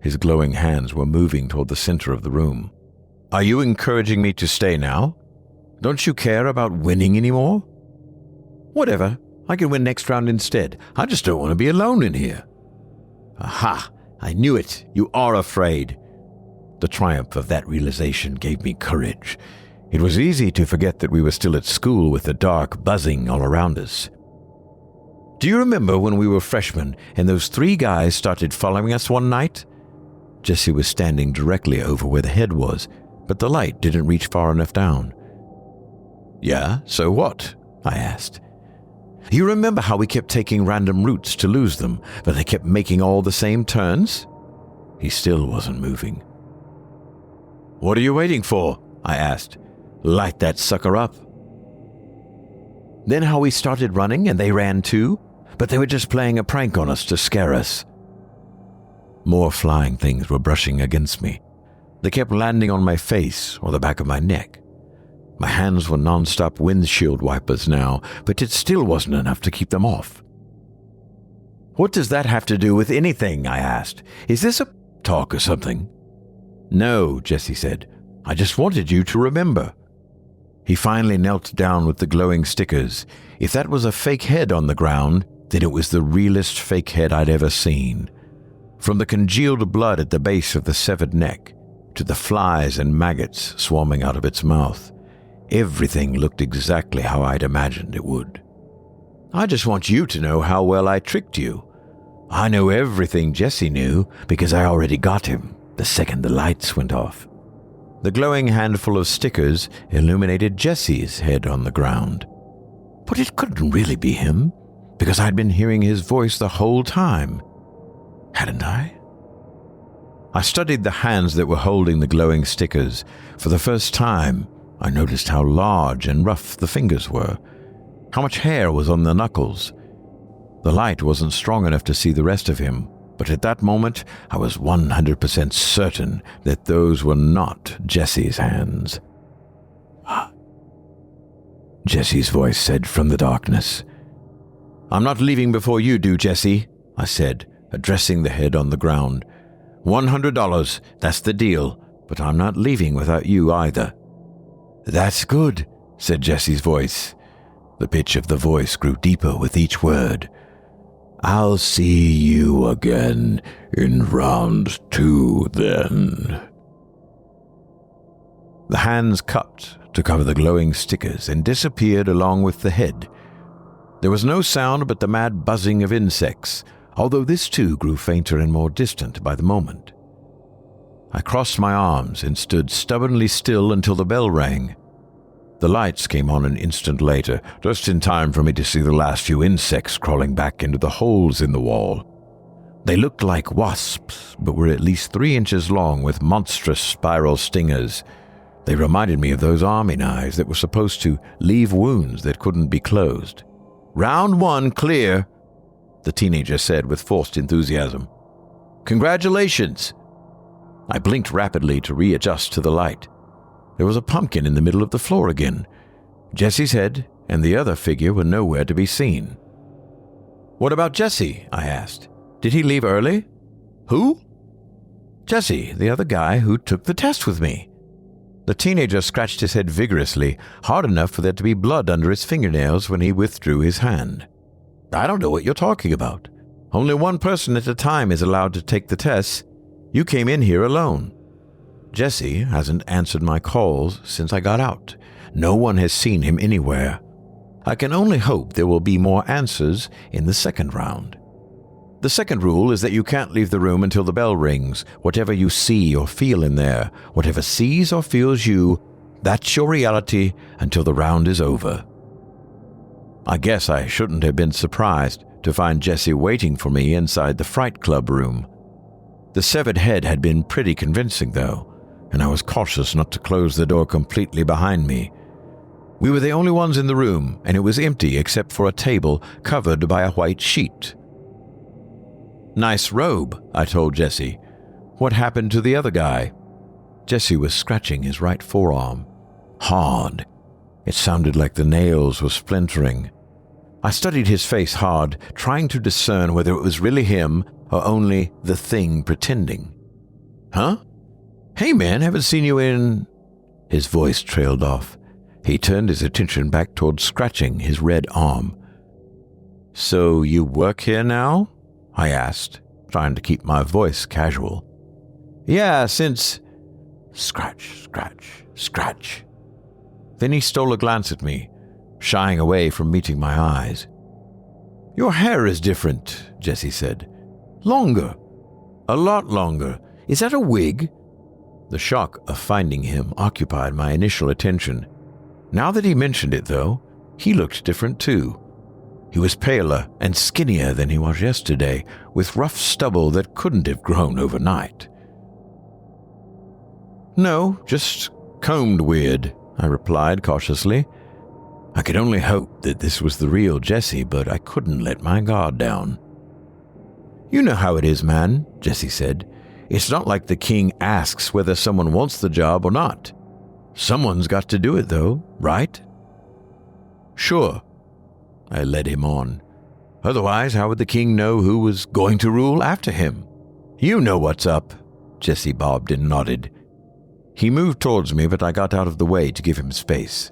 His glowing hands were moving toward the center of the room. "Are you encouraging me to stay now? Don't you care about winning anymore?" "Whatever. I can win next round instead. I just don't want to be alone in here. Aha! I knew it. You are afraid. The triumph of that realization gave me courage. It was easy to forget that we were still at school with the dark buzzing all around us. Do you remember when we were freshmen and those 3 guys started following us one night? Jesse was standing directly over where the head was, but the light didn't reach far enough down. Yeah, so what? I asked. You remember how we kept taking random routes to lose them, but they kept making all the same turns? He still wasn't moving. What are you waiting for? I asked. Light that sucker up. Then how we started running and they ran too, but they were just playing a prank on us to scare us. More flying things were brushing against me. They kept landing on my face or the back of my neck. My hands were non-stop windshield wipers now, but it still wasn't enough to keep them off. What does that have to do with anything? I asked. Is this a talk or something? No, Jesse said. I just wanted you to remember. He finally knelt down with the glowing stickers. If that was a fake head on the ground, then it was the realest fake head I'd ever seen. From the congealed blood at the base of the severed neck, to the flies and maggots swarming out of its mouth, everything looked exactly how I'd imagined it would. I just want you to know how well I tricked you. I know everything Jesse knew because I already got him the second the lights went off. The glowing handful of stickers illuminated Jesse's head on the ground. But it couldn't really be him, because I'd been hearing his voice the whole time. Hadn't I? I studied the hands that were holding the glowing stickers. For the first time, I noticed how large and rough the fingers were, how much hair was on the knuckles. The light wasn't strong enough to see the rest of him, but at that moment, I was 100% certain that those were not Jesse's hands. Jesse's voice said from the darkness. I'm not leaving before you do, Jesse, I said, addressing the head on the ground. $100, that's the deal, but I'm not leaving without you either. That's good, said Jesse's voice. The pitch of the voice grew deeper with each word. I'll see you again in round 2 then. The hands cupped to cover the glowing stickers and disappeared along with the head. There was no sound but the mad buzzing of insects, although this too grew fainter and more distant by the moment. I crossed my arms and stood stubbornly still until the bell rang. The lights came on an instant later, just in time for me to see the last few insects crawling back into the holes in the wall. They looked like wasps, but were at least 3 inches long with monstrous spiral stingers. They reminded me of those army knives that were supposed to leave wounds that couldn't be closed. Round 1 clear, the teenager said with forced enthusiasm. Congratulations! I blinked rapidly to readjust to the light. There was a pumpkin in the middle of the floor again. Jesse's head and the other figure were nowhere to be seen. What about Jesse? I asked. Did he leave early? Who? Jesse, the other guy who took the test with me. The teenager scratched his head vigorously, hard enough for there to be blood under his fingernails when he withdrew his hand. I don't know what you're talking about. Only one person at a time is allowed to take the tests. You came in here alone. Jesse hasn't answered my calls since I got out. No one has seen him anywhere. I can only hope there will be more answers in the second round. The second rule is that you can't leave the room until the bell rings. Whatever you see or feel in there, whatever sees or feels you, that's your reality until the round is over. I guess I shouldn't have been surprised to find Jesse waiting for me inside the Fright Club room. The severed head had been pretty convincing, though, and I was cautious not to close the door completely behind me. We were the only ones in the room, and it was empty except for a table covered by a white sheet. Nice robe, I told Jesse. What happened to the other guy? Jesse was scratching his right forearm. Hard. It sounded like the nails were splintering. I studied his face hard, trying to discern whether it was really him or only the thing pretending. Huh? Hey man, haven't seen you in... His voice trailed off. He turned his attention back toward scratching his red arm. So you work here now? I asked, trying to keep my voice casual. Yeah, since... Scratch, scratch, scratch. Then he stole a glance at me, shying away from meeting my eyes. Your hair is different, Jessie said. Longer. A lot longer. Is that a wig? The shock of finding him occupied my initial attention. Now that he mentioned it, though, he looked different too. He was paler and skinnier than he was yesterday, with rough stubble that couldn't have grown overnight. No, just combed weird, I replied cautiously. I could only hope that this was the real Jessie, but I couldn't let my guard down. You know how it is, man, Jessie said. It's not like the king asks whether someone wants the job or not. Someone's got to do it, though, right? Sure, I led him on. Otherwise, how would the king know who was going to rule after him? You know what's up, Jessie bobbed and nodded. He moved towards me, but I got out of the way to give him space.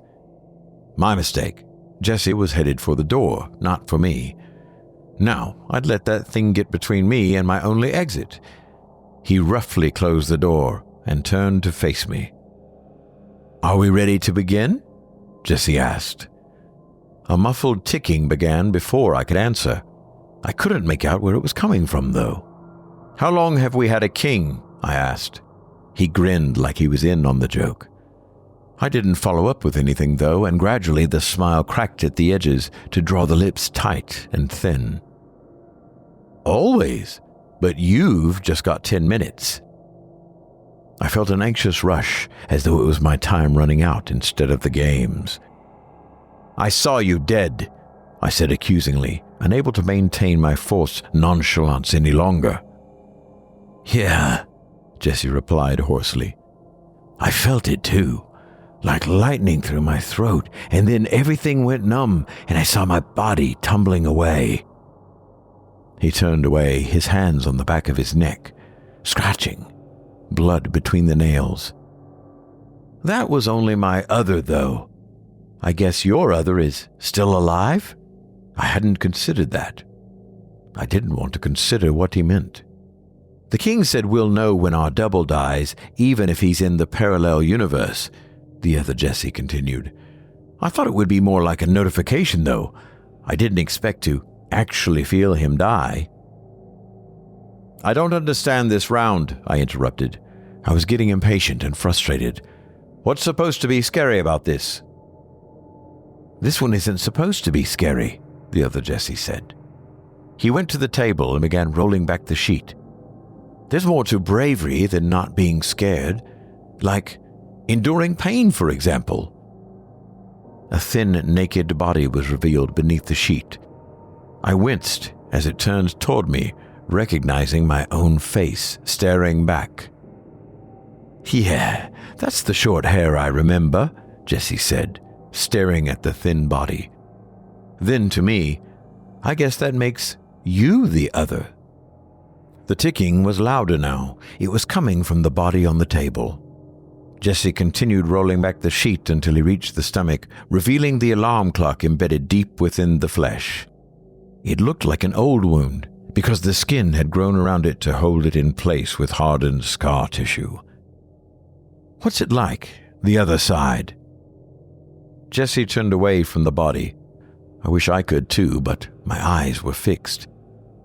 My mistake. Jessie was headed for the door, not for me. Now, I'd let that thing get between me and my only exit. He roughly closed the door and turned to face me. Are we ready to begin? Jessie asked. A muffled ticking began before I could answer. I couldn't make out where it was coming from, though. How long have we had a king? I asked. He grinned like he was in on the joke. I didn't follow up with anything, though, and gradually the smile cracked at the edges to draw the lips tight and thin. Always, but you've just got 10 minutes. I felt an anxious rush, as though it was my time running out instead of the game's. I saw you dead, I said accusingly, unable to maintain my forced nonchalance any longer. Yeah, Jessie replied hoarsely. I felt it too, like lightning through my throat, and then everything went numb, and I saw my body tumbling away. He turned away, his hands on the back of his neck, scratching, blood between the nails. That was only my other, though. I guess your other is still alive? I hadn't considered that. I didn't want to consider what he meant. The king said we'll know when our double dies, even if he's in the parallel universe, the other Jessie continued. I thought it would be more like a notification, though. I didn't expect to actually feel him die. I don't understand this round, I interrupted. I was getting impatient and frustrated. What's supposed to be scary about this? This one isn't supposed to be scary, the other Jessie said. He went to the table and began rolling back the sheet. There's more to bravery than not being scared, like enduring pain, for example. A thin, naked body was revealed beneath the sheet. I winced as it turned toward me, recognizing my own face staring back. Yeah, that's the short hair I remember, Jessie said, staring at the thin body. Then to me, I guess that makes you the other. The ticking was louder now. It was coming from the body on the table. Jessie continued rolling back the sheet until he reached the stomach, revealing the alarm clock embedded deep within the flesh. It looked like an old wound, because the skin had grown around it to hold it in place with hardened scar tissue. What's it like, the other side? Jessie turned away from the body. I wish I could too, but my eyes were fixed.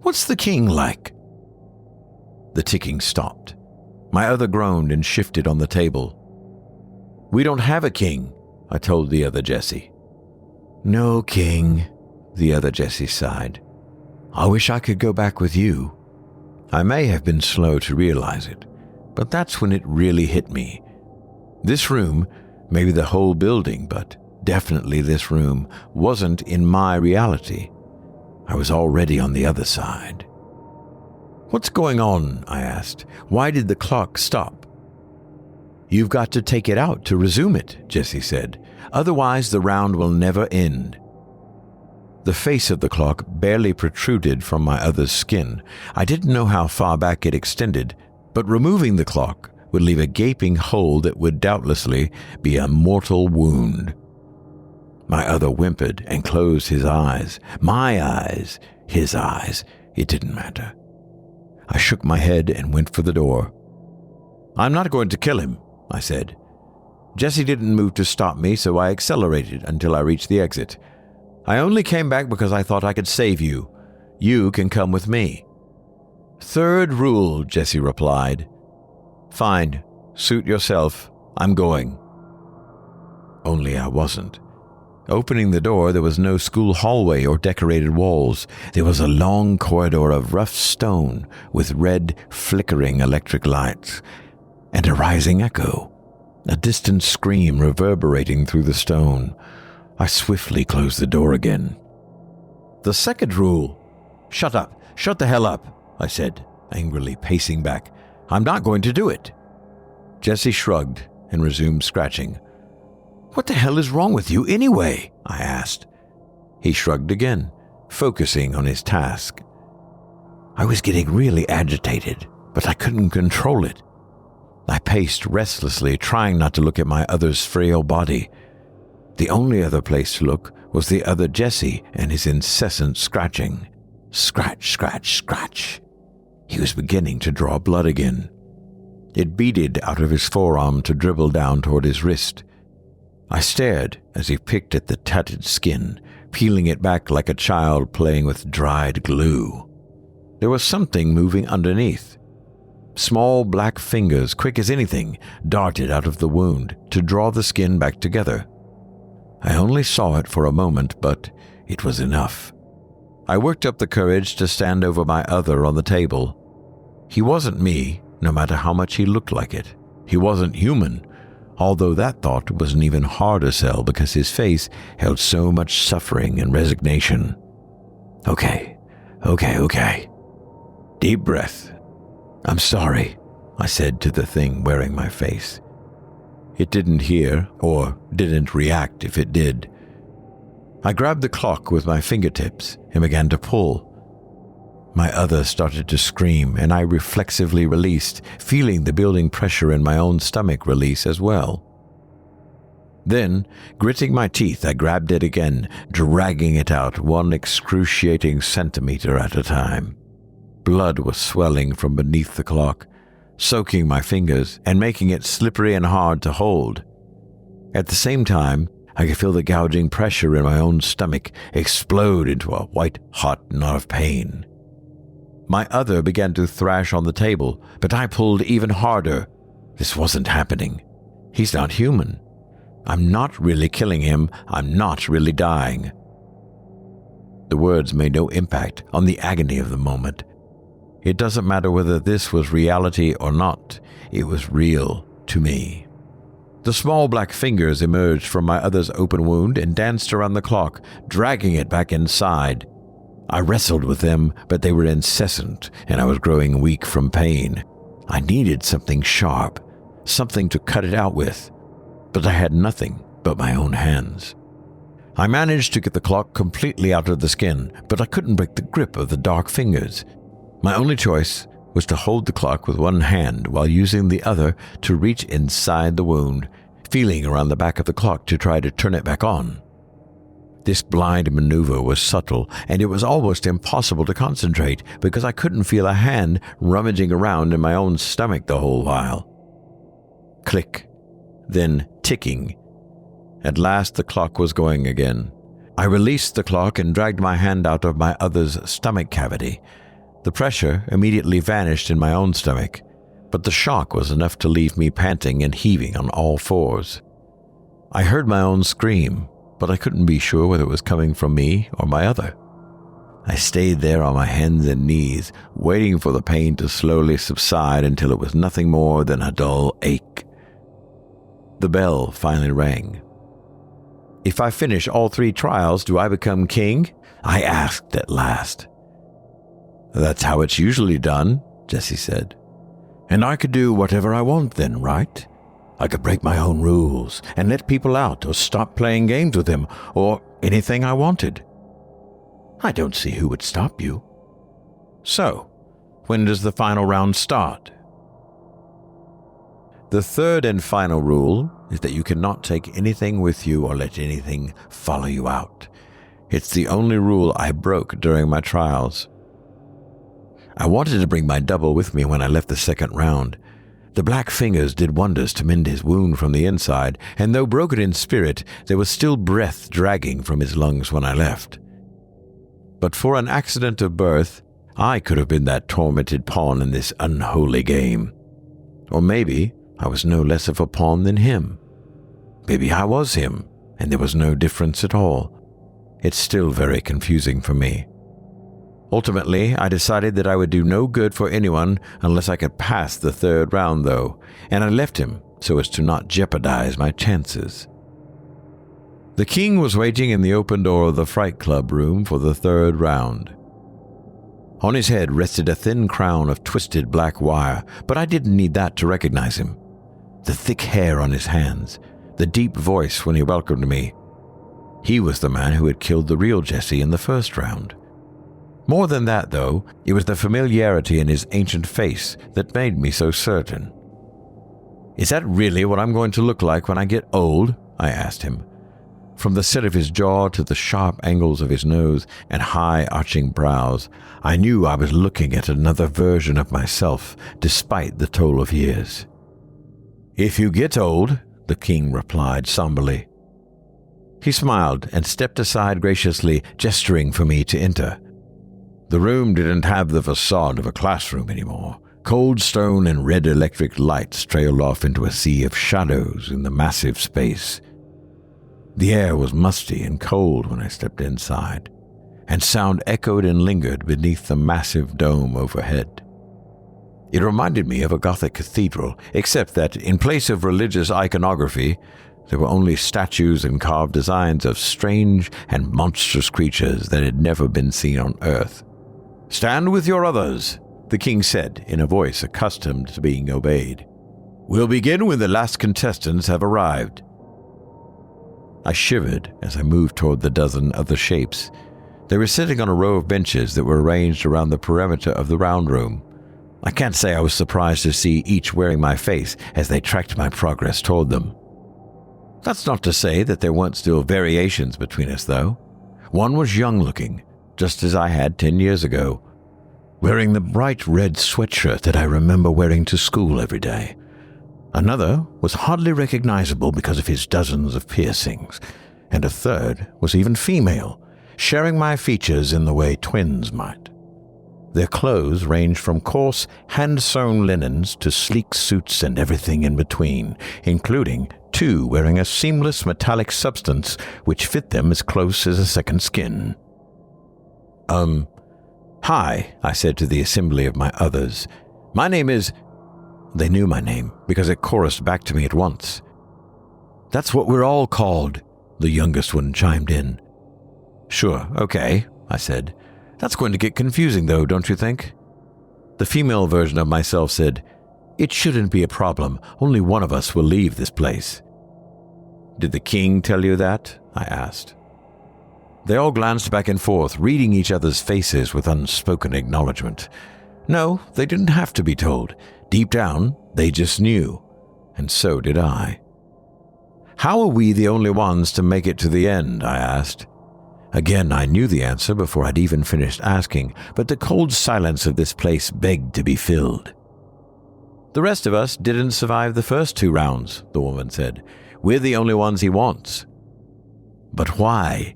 What's the king like? The ticking stopped. My other groaned and shifted on the table. We don't have a king, I told the other Jessie. No king, the other Jessie sighed. I wish I could go back with you. I may have been slow to realize it, but that's when it really hit me. This room, maybe the whole building, but definitely this room, wasn't in my reality. I was already on the other side. What's going on? I asked. Why did the clock stop? You've got to take it out to resume it, Jessie said. Otherwise the round will never end. The face of the clock barely protruded from my other's skin. I didn't know how far back it extended, but removing the clock would leave a gaping hole that would doubtlessly be a mortal wound. My other whimpered and closed his eyes. My eyes, his eyes, it didn't matter. I shook my head and went for the door. "I'm not going to kill him," I said. Jesse didn't move to stop me, so I accelerated until I reached the exit. "I only came back because I thought I could save you. You can come with me." "Third rule," Jesse replied. "Fine, suit yourself. I'm going." Only I wasn't. Opening the door, there was no school hallway or decorated walls. There was a long corridor of rough stone with red, flickering electric lights, and a rising echo, a distant scream reverberating through the stone. I swiftly closed the door again. "The second rule." "Shut up. Shut the hell up," I said, angrily pacing back. "I'm not going to do it." Jesse shrugged and resumed scratching. "What the hell is wrong with you anyway?" I asked. He shrugged again, focusing on his task. I was getting really agitated, but I couldn't control it. I paced restlessly, trying not to look at my other's frail body. The only other place to look was the other Jesse and his incessant scratching. Scratch, scratch, scratch. He was beginning to draw blood again. It beaded out of his forearm to dribble down toward his wrist. I stared as he picked at the tattered skin, peeling it back like a child playing with dried glue. There was something moving underneath. Small black fingers, quick as anything, darted out of the wound to draw the skin back together. I only saw it for a moment, but it was enough. I worked up the courage to stand over my other on the table. He wasn't me, no matter how much he looked like it. He wasn't human, although that thought was an even harder sell because his face held so much suffering and resignation. Okay. Deep breath. "I'm sorry," I said to the thing wearing my face. It didn't hear, or didn't react if it did. I grabbed the clock with my fingertips and began to pull. My other started to scream, and I reflexively released, feeling the building pressure in my own stomach release as well. Then, gritting my teeth, I grabbed it again, dragging it out 1 excruciating centimeter at a time. Blood was swelling from beneath the clock, soaking my fingers and making it slippery and hard to hold. At the same time, I could feel the gouging pressure in my own stomach explode into a white-hot knot of pain. My other began to thrash on the table, but I pulled even harder. This wasn't happening. He's not human. I'm not really killing him. I'm not really dying. The words made no impact on the agony of the moment. It doesn't matter whether this was reality or not. It was real to me. The small black fingers emerged from my other's open wound and danced around the clock, dragging it back inside. I wrestled with them, but they were incessant, and I was growing weak from pain. I needed something sharp, something to cut it out with, but I had nothing but my own hands. I managed to get the clock completely out of the skin, but I couldn't break the grip of the dark fingers. My only choice was to hold the clock with one hand while using the other to reach inside the wound, feeling around the back of the clock to try to turn it back on. This blind maneuver was subtle, and it was almost impossible to concentrate because I couldn't feel a hand rummaging around in my own stomach the whole while. Click, then ticking. At last the clock was going again. I released the clock and dragged my hand out of my other's stomach cavity. The pressure immediately vanished in my own stomach, but the shock was enough to leave me panting and heaving on all fours. I heard my own scream, but I couldn't be sure whether it was coming from me or my other. I stayed there on my hands and knees, waiting for the pain to slowly subside until it was nothing more than a dull ache. The bell finally rang. "If I finish all 3 trials, do I become king?" I asked at last. "That's how it's usually done," Jesse said. "And I could do whatever I want then, right? I could break my own rules and let people out or stop playing games with them or anything I wanted. I don't see who would stop you. So, when does the final round start?" The third and final rule is that you cannot take anything with you or let anything follow you out. It's the only rule I broke during my trials. I wanted to bring my double with me when I left the second round. The black fingers did wonders to mend his wound from the inside, and though broken in spirit, there was still breath dragging from his lungs when I left. But for an accident of birth, I could have been that tormented pawn in this unholy game. Or maybe I was no less of a pawn than him. Maybe I was him, and there was no difference at all. It's still very confusing for me. Ultimately, I decided that I would do no good for anyone unless I could pass the third round, though, and I left him so as to not jeopardize my chances. The king was waiting in the open door of the Fright Club room for the third round. On his head rested a thin crown of twisted black wire, but I didn't need that to recognize him. The thick hair on his hands, the deep voice when he welcomed me. He was the man who had killed the real Jesse in the first round. More than that, though, it was the familiarity in his ancient face that made me so certain. "Is that really what I'm going to look like when I get old?" I asked him. From the set of his jaw to the sharp angles of his nose and high arching brows, I knew I was looking at another version of myself, despite the toll of years. "If you get old," the king replied somberly. He smiled and stepped aside graciously, gesturing for me to enter. The room didn't have the facade of a classroom anymore. Cold stone and red electric lights trailed off into a sea of shadows in the massive space. The air was musty and cold when I stepped inside, and sound echoed and lingered beneath the massive dome overhead. It reminded me of a Gothic cathedral, except that in place of religious iconography, there were only statues and carved designs of strange and monstrous creatures that had never been seen on Earth. "Stand with your others," the king said in a voice accustomed to being obeyed. "We'll begin when the last contestants have arrived." I shivered as I moved toward the dozen other shapes. They were sitting on a row of benches that were arranged around the perimeter of the round room. I can't say I was surprised to see each wearing my face as they tracked my progress toward them. That's not to say that there weren't still variations between us, though. One was young-looking, just as I had 10 years ago, wearing the bright red sweatshirt that I remember wearing to school every day. Another was hardly recognizable because of his dozens of piercings, and a third was even female, sharing my features in the way twins might. Their clothes ranged from coarse, hand-sewn linens to sleek suits and everything in between, including two wearing a seamless metallic substance which fit them as close as a second skin. "Hi," I said to the assembly of my others. "My name is—" They knew my name because it chorused back to me at once. "That's what we're all called," the youngest one chimed in. "Sure, okay," I said. "That's going to get confusing, though, don't you think?" The female version of myself said, "It shouldn't be a problem. Only one of us will leave this place." "Did the king tell you that?" I asked. They all glanced back and forth, reading each other's faces with unspoken acknowledgement. No, they didn't have to be told. Deep down, they just knew. And so did I. "How are we the only ones to make it to the end?" I asked. Again, I knew the answer before I'd even finished asking, but the cold silence of this place begged to be filled. "The rest of us didn't survive the first 2 rounds, the woman said. "We're the only ones he wants." "But why?"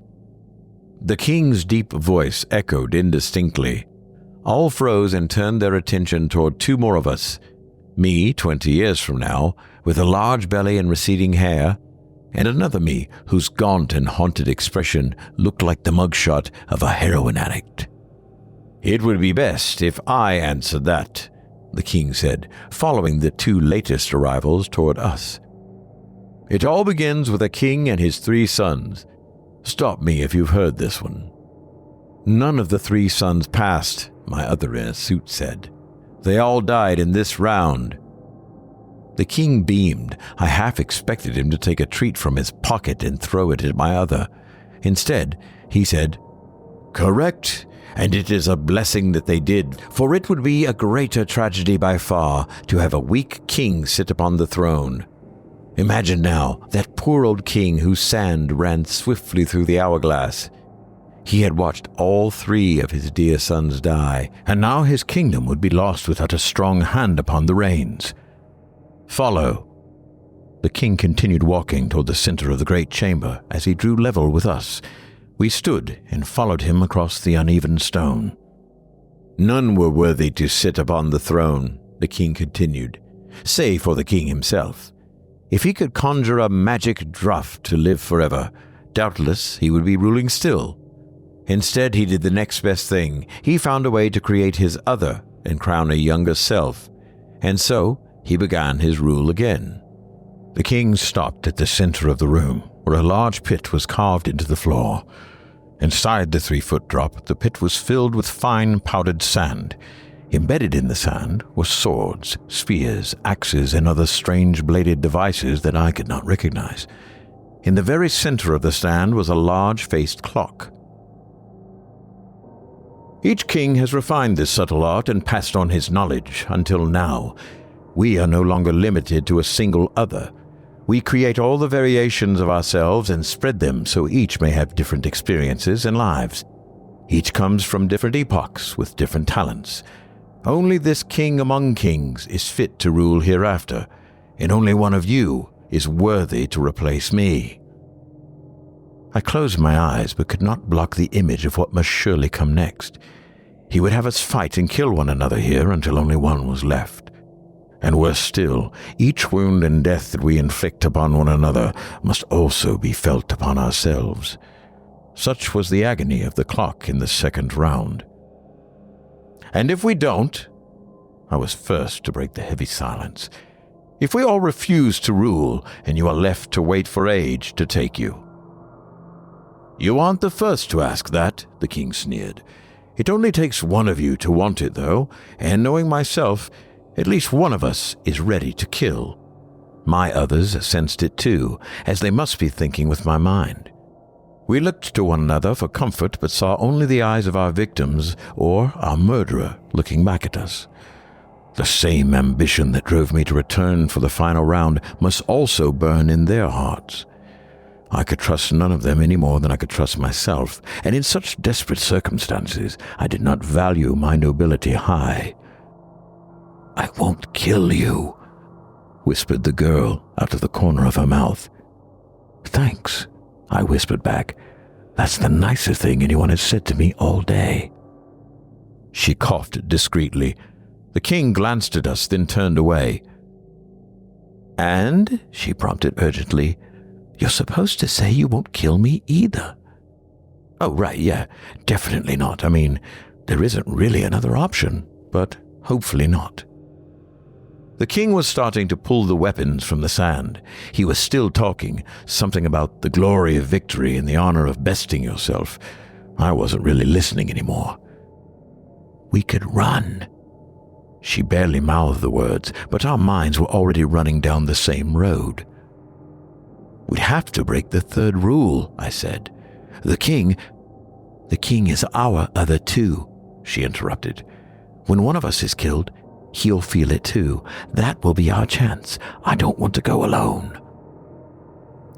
The king's deep voice echoed indistinctly. All froze and turned their attention toward 2 more of us. Me, 20 years from now, with a large belly and receding hair, and another me whose gaunt and haunted expression looked like the mugshot of a heroin addict. "It would be best if I answered that," the king said, following the 2 latest arrivals toward us. "It all begins with a king and his 3 sons. Stop me if you've heard this one." "None of the 3 sons passed," my other in a suit said. "They all died in this round." The king beamed. I half expected him to take a treat from his pocket and throw it at my other. Instead, he said, "Correct, and it is a blessing that they did, for it would be a greater tragedy by far to have a weak king sit upon the throne. Imagine now that poor old king whose sand ran swiftly through the hourglass. He had watched all 3 of his dear sons die, and now his kingdom would be lost without a strong hand upon the reins. Follow. The king continued walking toward the center of the great chamber as he drew level with us. We stood and followed him across the uneven stone. None were worthy to sit upon the throne, the king continued, save for the king himself. If he could conjure a magic draught to live forever, doubtless he would be ruling still. Instead, he did the next best thing. He found a way to create his other and crown a younger self, and so he began his rule again. The king stopped at the center of the room, where a large pit was carved into the floor. Inside the 3-foot drop, the pit was filled with fine powdered sand. Embedded in the sand were swords, spears, axes, and other strange bladed devices that I could not recognize. In the very center of the stand was a large-faced clock. Each king has refined this subtle art and passed on his knowledge until now. We are no longer limited to a single other. We create all the variations of ourselves and spread them so each may have different experiences and lives. Each comes from different epochs with different talents. Only this king among kings is fit to rule hereafter, and only one of you is worthy to replace me. I closed my eyes but could not block the image of what must surely come next. He would have us fight and kill one another here until only one was left. And worse still, each wound and death that we inflict upon one another must also be felt upon ourselves. Such was the agony of the clock in the second round. And if we don't, I was first to break the heavy silence. If we all refuse to rule and you are left to wait for age to take you. You aren't the first to ask that, the king sneered. It only takes one of you to want it, though, and knowing myself, at least one of us is ready to kill. My others sensed it too, as they must be thinking with my mind. We looked to one another for comfort, but saw only the eyes of our victims or our murderer looking back at us. The same ambition that drove me to return for the final round must also burn in their hearts. I could trust none of them any more than I could trust myself, and in such desperate circumstances, I did not value my nobility high. "I won't kill you," whispered the girl out of the corner of her mouth. "Thanks," I whispered back. "That's the nicest thing anyone has said to me all day." She coughed discreetly. The king glanced at us, then turned away. "And," she prompted urgently, "you're supposed to say you won't kill me either." "Oh, right, yeah, definitely not. I mean, there isn't really another option, but hopefully not." The king was starting to pull the weapons from the sand. He was still talking, something about the glory of victory and the honor of besting yourself. I wasn't really listening anymore. "We could run." She barely mouthed the words, but our minds were already running down the same road. "We'd have to break the third rule," I said. The king is our other too," she interrupted. "When one of us is killed, he'll feel it too. That will be our chance. I don't want to go alone."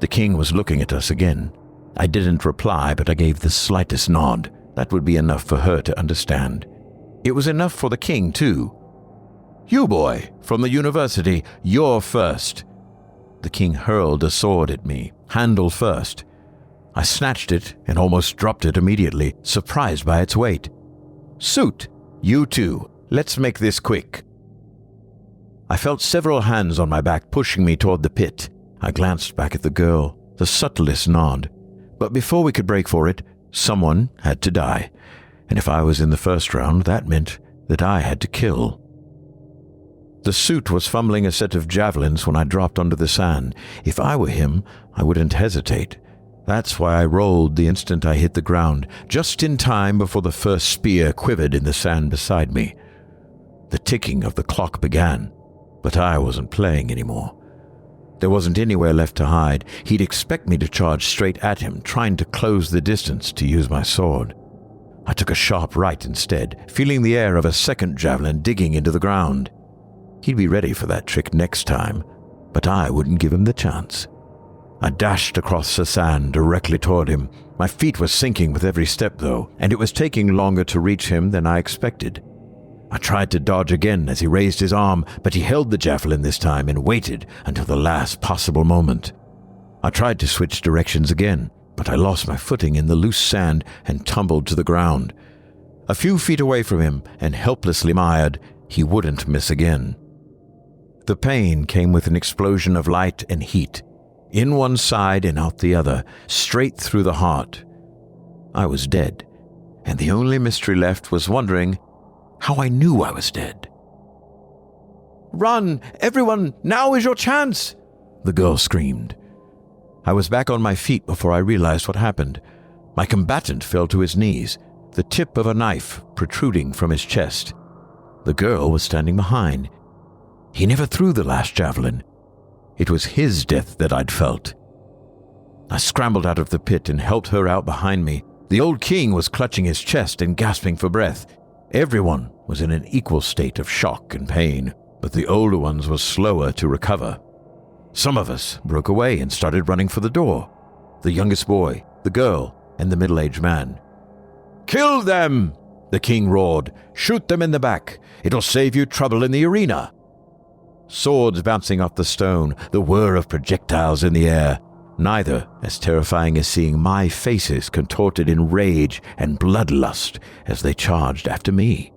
The king was looking at us again. I didn't reply, but I gave the slightest nod. That would be enough for her to understand. It was enough for the king, too. "You boy, from the university, you're first." The king hurled a sword at me, handle first. I snatched it and almost dropped it immediately, surprised by its weight. "Suit, you too. Let's make this quick." I felt several hands on my back pushing me toward the pit. I glanced back at the girl, the subtlest nod. But before we could break for it, someone had to die. And if I was in the first round, that meant that I had to kill. The suit was fumbling a set of javelins when I dropped onto the sand. If I were him, I wouldn't hesitate. That's why I rolled the instant I hit the ground, just in time before the first spear quivered in the sand beside me. The ticking of the clock began, but I wasn't playing anymore. There wasn't anywhere left to hide. He'd expect me to charge straight at him, trying to close the distance to use my sword. I took a sharp right instead, feeling the air of a second javelin digging into the ground. He'd be ready for that trick next time. but I wouldn't give him the chance. I dashed across the sand directly toward him. My feet were sinking with every step, though, and it was taking longer to reach him than I expected. I tried to dodge again as he raised his arm, but he held the javelin this time and waited until the last possible moment. I tried to switch directions again, but I lost my footing in the loose sand and tumbled to the ground. A few feet away from him and helplessly mired, he wouldn't miss again. The pain came with an explosion of light and heat, in one side and out the other, straight through the heart. I was dead, and the only mystery left was wondering how I knew I was dead. "Run, everyone, now is your chance!" the girl screamed. I was back on my feet before I realized what happened. My combatant fell to his knees, the tip of a knife protruding from his chest. The girl was standing behind. He never threw the last javelin. It was his death that I'd felt. I scrambled out of the pit and helped her out behind me. The old king was clutching his chest and gasping for breath. Everyone was in an equal state of shock and pain, but the older ones were slower to recover. Some of us broke away and started running for the door. The youngest boy, the girl, and the middle-aged man. "Kill them!" the king roared. "Shoot them in the back. It'll save you trouble in the arena." Swords bouncing off the stone, the whir of projectiles in the air. Neither as terrifying as seeing my faces contorted in rage and bloodlust as they charged after me.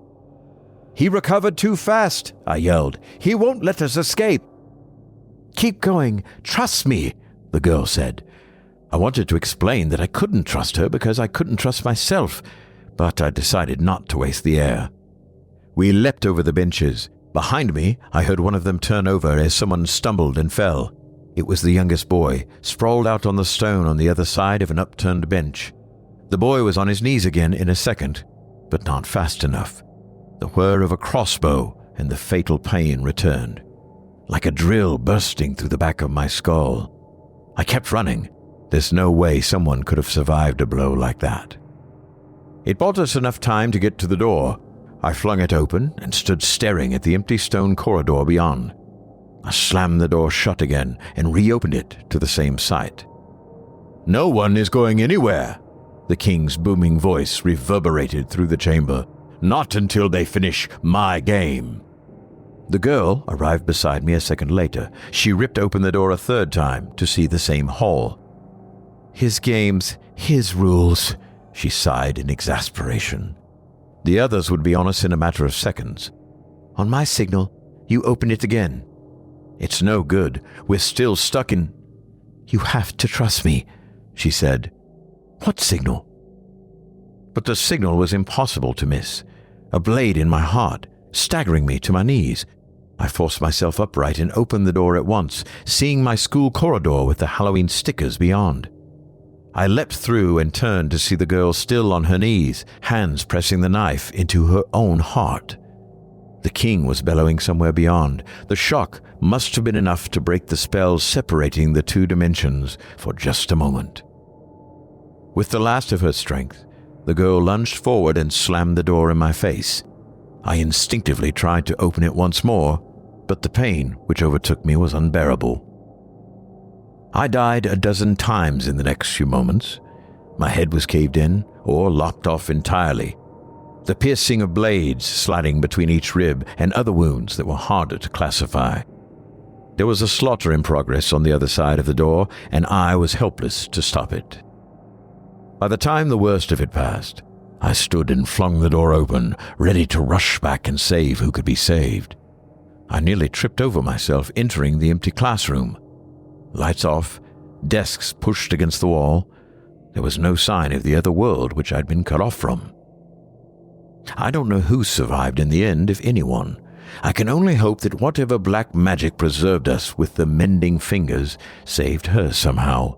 "He recovered too fast," I yelled. "He won't let us escape." "Keep going. Trust me," the girl said. I wanted to explain that I couldn't trust her because I couldn't trust myself, but I decided not to waste the air. We leapt over the benches. Behind me, I heard one of them turn over as someone stumbled and fell. It was the youngest boy, sprawled out on the stone on the other side of an upturned bench. The boy was on his knees again in a second, but not fast enough. The whir of a crossbow and the fatal pain returned, like a drill bursting through the back of my skull. I kept running. There's no way someone could have survived a blow like that. It bought us enough time to get to the door. I flung it open and stood staring at the empty stone corridor beyond. I slammed the door shut again and reopened it to the same sight. "No one is going anywhere," the king's booming voice reverberated through the chamber. "Not until they finish my game." The girl arrived beside me a second later. She ripped open the door a third time to see the same hall. "His games, his rules," she sighed in exasperation. The others would be on us in a matter of seconds. "On my signal, you open it again." "It's no good. We're still stuck in—" "You have to trust me," she said. "What signal?" But the signal was impossible to miss. A blade in my heart, staggering me to my knees. I forced myself upright and opened the door at once, seeing my school corridor with the Halloween stickers beyond. I leapt through and turned to see the girl still on her knees, hands pressing the knife into her own heart. The king was bellowing somewhere beyond. The shock must have been enough to break the spell separating the two dimensions for just a moment. With the last of her strength, the girl lunged forward and slammed the door in my face. I instinctively tried to open it once more, but the pain which overtook me was unbearable. I died a dozen times in the next few moments. My head was caved in or lopped off entirely. The piercing of blades sliding between each rib and other wounds that were harder to classify. There was a slaughter in progress on the other side of the door, and I was helpless to stop it. By the time the worst of it passed, I stood and flung the door open, ready to rush back and save who could be saved. I nearly tripped over myself entering the empty classroom. Lights off, desks pushed against the wall. There was no sign of the other world which I'd been cut off from. I don't know who survived in the end, if anyone. I can only hope that whatever black magic preserved us with the mending fingers saved her somehow.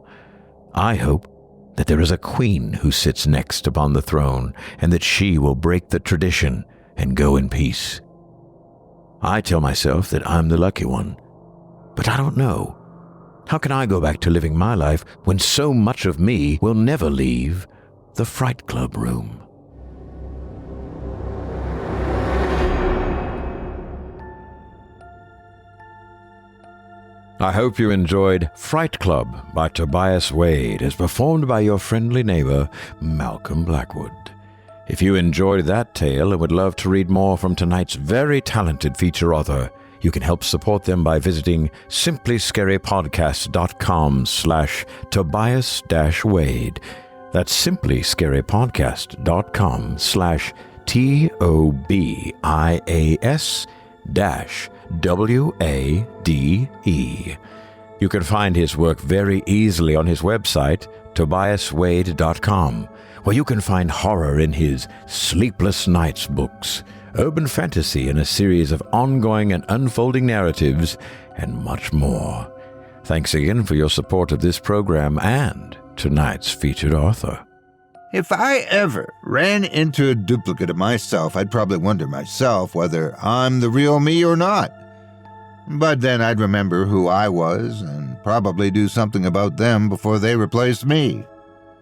I hope that there is a queen who sits next upon the throne, and that she will break the tradition and go in peace. I tell myself that I'm the lucky one, but I don't know. How can I go back to living my life when so much of me will never leave the Fright Club room? I hope you enjoyed Fright Club by Tobias Wade as performed by your friendly neighbor, Malcolm Blackwood. If you enjoyed that tale and would love to read more from tonight's very talented feature author, you can help support them by visiting simplyscarypodcast.com/Tobias-Wade. That's simplyscarypodcast.com/TOBIAS-WADE. You can find his work very easily on his website, tobiaswade.com, where you can find horror in his Sleepless Nights books, urban fantasy in a series of ongoing and unfolding narratives, and much more. Thanks again for your support of this program and tonight's featured author. If I ever ran into a duplicate of myself, I'd probably wonder myself whether I'm the real me or not. But then I'd remember who I was and probably do something about them before they replaced me.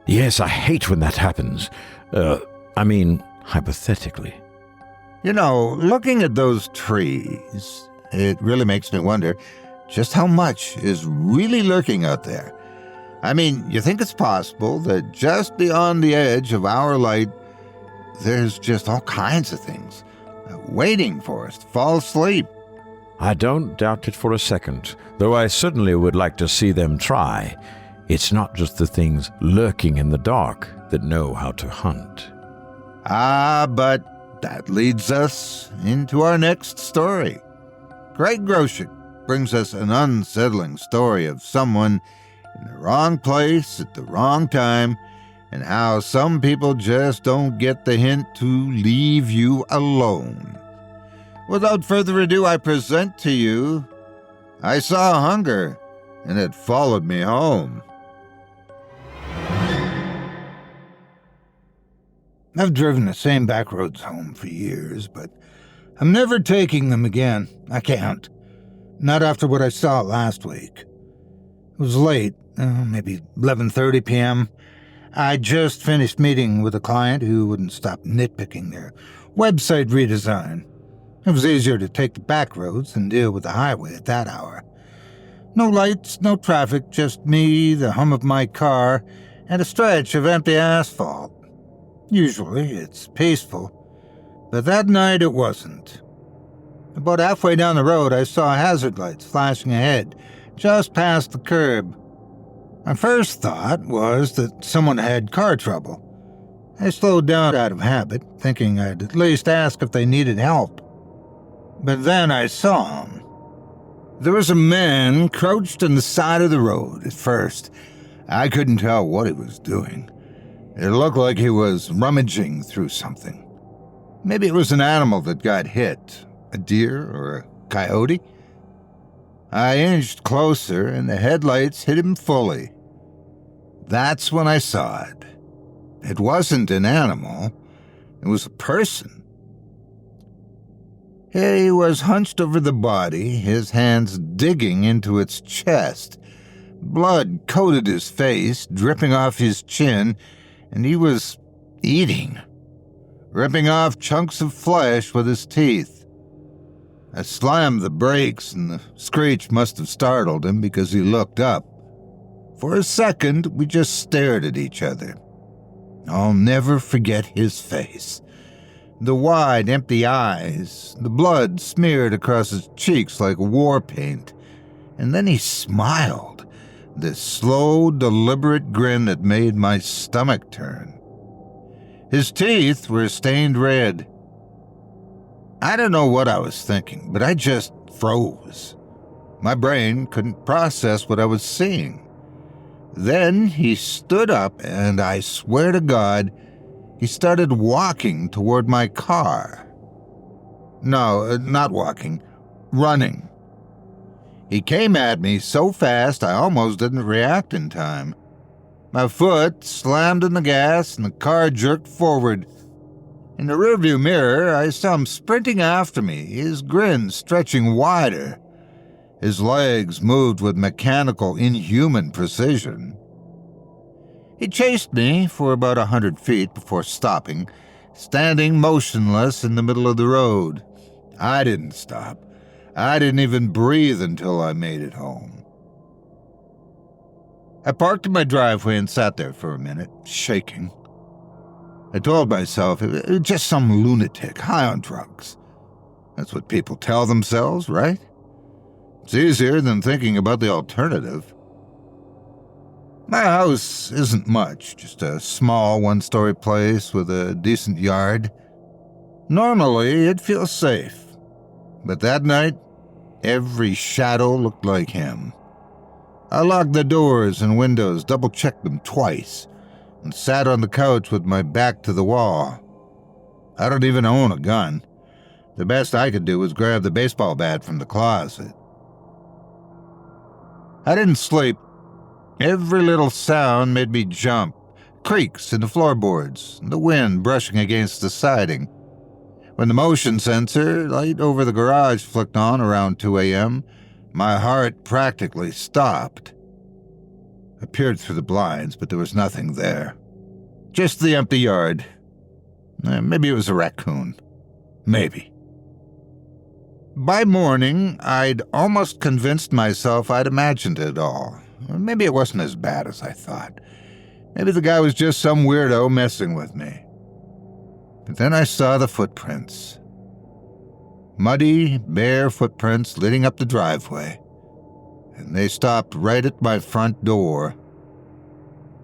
Yes, I hate when that happens. Hypothetically. You know, looking at those trees, it really makes me wonder just how much is really lurking out there. I mean, you think it's possible that just beyond the edge of our light, there's just all kinds of things waiting for us to fall asleep. I don't doubt it for a second, though I certainly would like to see them try. It's not just the things lurking in the dark that know how to hunt. But that leads us into our next story. Craig Groshek brings us an unsettling story of someone in the wrong place at the wrong time, and how some people just don't get the hint to leave you alone. Without further ado, I present to you, I Saw Hunger, and it followed me home. I've driven the same back roads home for years, but I'm never taking them again. I can't. Not after what I saw last week. It was late, maybe 11:30 p.m. I just finished meeting with a client who wouldn't stop nitpicking their website redesign. It was easier to take the back roads than deal with the highway at that hour. No lights, no traffic, just me, the hum of my car, and a stretch of empty asphalt. Usually it's peaceful, but that night it wasn't. About halfway down the road, I saw hazard lights flashing ahead, just past the curb. My first thought was that someone had car trouble. I slowed down out of habit, thinking I'd at least ask if they needed help. But then I saw him. There was a man crouched on the side of the road. At first, I couldn't tell what he was doing. It looked like he was rummaging through something. Maybe it was an animal that got hit, a deer or a coyote. I inched closer, and the headlights hit him fully. That's when I saw it. It wasn't an animal. It was a person. He was hunched over the body, his hands digging into its chest. Blood coated his face, dripping off his chin, and he was eating, ripping off chunks of flesh with his teeth. I slammed the brakes, and the screech must have startled him because he looked up. For a second, we just stared at each other. I'll never forget his face. The wide, empty eyes, the blood smeared across his cheeks like war paint. And then he smiled, this slow, deliberate grin that made my stomach turn. His teeth were stained red. I don't know what I was thinking, but I just froze. My brain couldn't process what I was seeing. Then he stood up, and I swear to God, he started walking toward my car. No, not walking, running. He came at me so fast I almost didn't react in time. My foot slammed in the gas and the car jerked forward. In the rearview mirror, I saw him sprinting after me, his grin stretching wider. His legs moved with mechanical, inhuman precision. He chased me for about 100 feet before stopping, standing motionless in the middle of the road. I didn't stop. I didn't even breathe until I made it home. I parked in my driveway and sat there for a minute, shaking. I told myself it was just some lunatic high on drugs. That's what people tell themselves, right? It's easier than thinking about the alternative. My house isn't much, just a small one-story place with a decent yard. Normally, it feels safe. But that night, every shadow looked like him. I locked the doors and windows, double-checked them twice, and sat on the couch with my back to the wall. I don't even own a gun. The best I could do was grab the baseball bat from the closet. I didn't sleep. Every little sound made me jump. Creaks in the floorboards, the wind brushing against the siding. When the motion sensor light over the garage flicked on around 2 a.m., my heart practically stopped. I peered through the blinds, but there was nothing there. Just the empty yard. Maybe it was a raccoon. Maybe. By morning, I'd almost convinced myself I'd imagined it all. Maybe it wasn't as bad as I thought. Maybe the guy was just some weirdo messing with me. But then I saw the footprints. Muddy, bare footprints leading up the driveway. And they stopped right at my front door.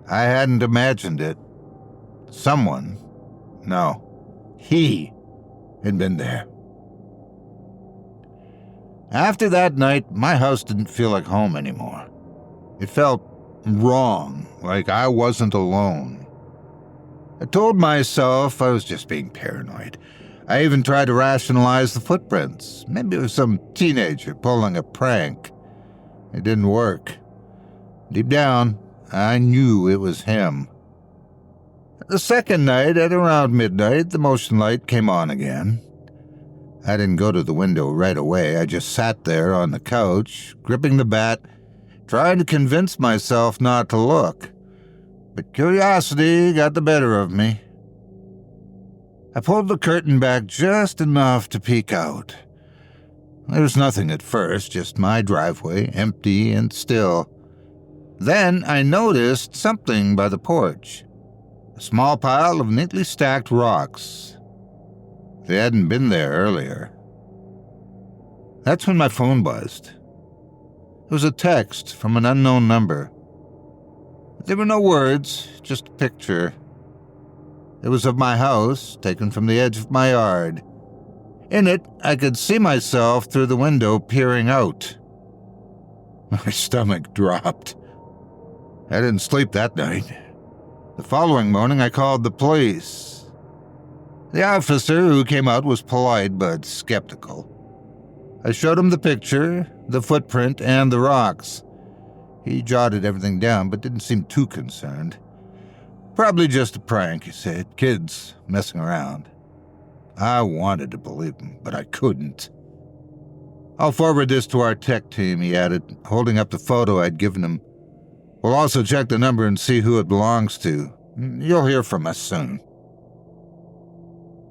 I hadn't imagined it. Someone, no, he had been there. After that night, my house didn't feel like home anymore. It felt wrong, like I wasn't alone. I told myself I was just being paranoid. I even tried to rationalize the footprints. Maybe it was some teenager pulling a prank. It didn't work. Deep down, I knew it was him. The second night, at around midnight, the motion light came on again. I didn't go to the window right away. I just sat there on the couch, gripping the bat, trying to convince myself not to look. But curiosity got the better of me. I pulled the curtain back just enough to peek out. There was nothing at first, just my driveway, empty and still. Then I noticed something by the porch. A small pile of neatly stacked rocks. They hadn't been there earlier. That's when my phone buzzed. It was a text from an unknown number. There were no words, just a picture. It was of my house, taken from the edge of my yard. In it, I could see myself through the window peering out. My stomach dropped. I didn't sleep that night. The following morning, I called the police. The officer who came out was polite but skeptical. I showed him the picture, the footprint, and the rocks. He jotted everything down but didn't seem too concerned. Probably just a prank, he said. Kids messing around. I wanted to believe him, but I couldn't. I'll forward this to our tech team, he added, holding up the photo I'd given him. We'll also check the number and see who it belongs to. You'll hear from us soon.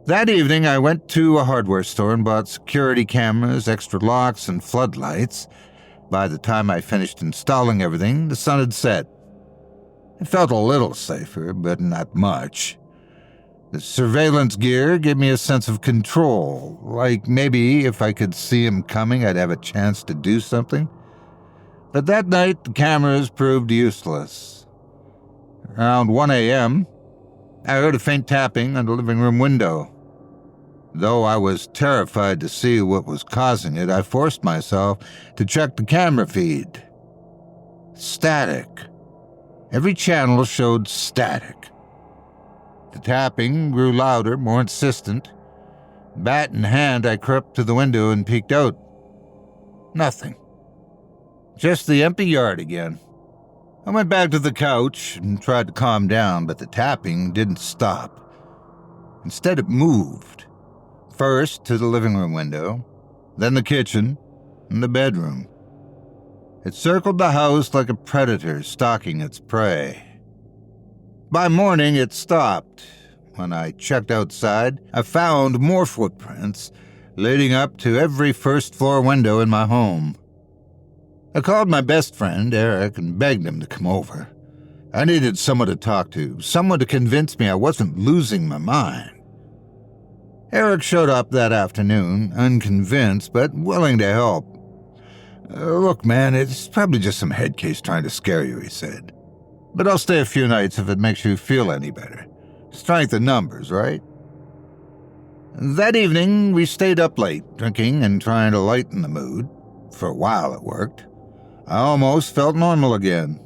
That evening, I went to a hardware store and bought security cameras, extra locks, and floodlights. By the time I finished installing everything, the sun had set. I felt a little safer, but not much. The surveillance gear gave me a sense of control, like maybe if I could see him coming, I'd have a chance to do something. But that night, the cameras proved useless. Around 1 a.m., I heard a faint tapping on the living room window. Though I was terrified to see what was causing it, I forced myself to check the camera feed. Static. Every channel showed static. The tapping grew louder, more insistent. Bat in hand, I crept to the window and peeked out. Nothing. Just the empty yard again. I went back to the couch and tried to calm down, but the tapping didn't stop. Instead, it moved. First to the living room window, then the kitchen, and the bedroom. It circled the house like a predator stalking its prey. By morning, it stopped. When I checked outside, I found more footprints leading up to every first-floor window in my home. I called my best friend, Eric, and begged him to come over. I needed someone to talk to, someone to convince me I wasn't losing my mind. Eric showed up that afternoon, unconvinced but willing to help. Look, man, it's probably just some head case trying to scare you, he said. But I'll stay a few nights if it makes you feel any better. Strength in numbers, right? That evening, we stayed up late, drinking and trying to lighten the mood. For a while it worked. I almost felt normal again.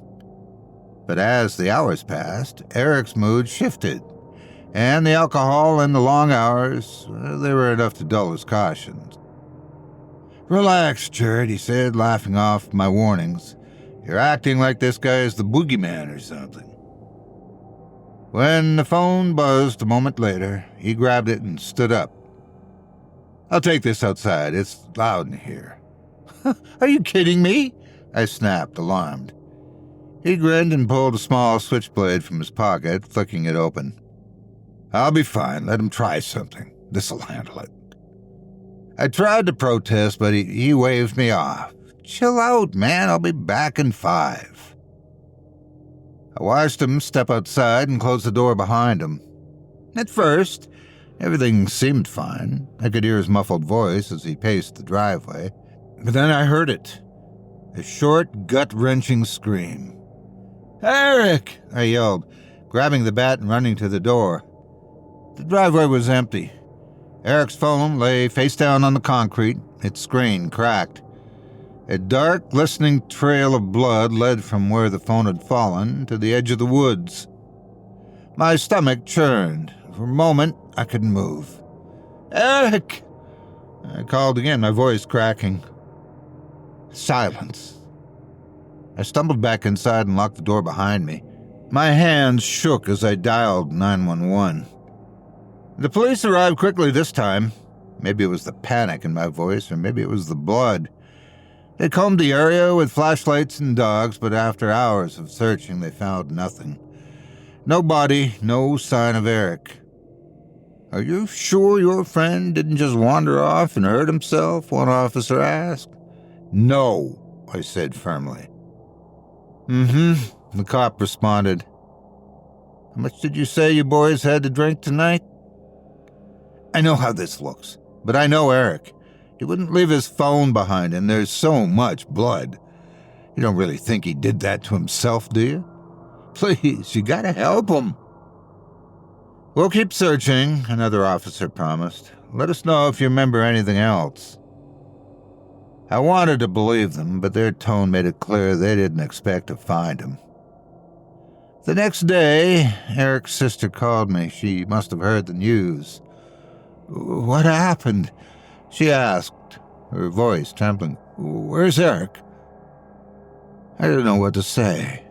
But as the hours passed, Eric's mood shifted. And the alcohol and the long hours, they were enough to dull his cautions. Relax, Jiry, he said, laughing off my warnings. You're acting like this guy is the boogeyman or something. When the phone buzzed a moment later, he grabbed it and stood up. I'll take this outside. It's loud in here. Are you kidding me? I snapped, alarmed. He grinned and pulled a small switchblade from his pocket, flicking it open. I'll be fine. Let him try something. This'll handle it. I tried to protest, but he waved me off. Chill out, man. I'll be back in 5. I watched him step outside and close the door behind him. At first, everything seemed fine. I could hear his muffled voice as he paced the driveway. But then I heard it. A short, gut-wrenching scream. Eric! I yelled, grabbing the bat and running to the door. The driveway was empty. Eric's phone lay face down on the concrete, its screen cracked. A dark, glistening trail of blood led from where the phone had fallen to the edge of the woods. My stomach churned. For a moment, I couldn't move. Eric! I called again, my voice cracking. Silence. I stumbled back inside and locked the door behind me. My hands shook as I dialed 911. The police arrived quickly this time. Maybe it was the panic in my voice, or maybe it was the blood. They combed the area with flashlights and dogs, but after hours of searching, they found nothing. No body, no sign of Eric. Are you sure your friend didn't just wander off and hurt himself? One officer asked. No, I said firmly. The cop responded. How much did you say you boys had to drink tonight? I know how this looks, but I know Eric. He wouldn't leave his phone behind, and there's so much blood. You don't really think he did that to himself, do you? Please, you gotta help him. We'll keep searching, another officer promised. Let us know if you remember anything else. I wanted to believe them, but their tone made it clear they didn't expect to find him. The next day, Eric's sister called me. She must have heard the news. What happened? She asked, her voice trembling. Where's Eric? I didn't know what to say.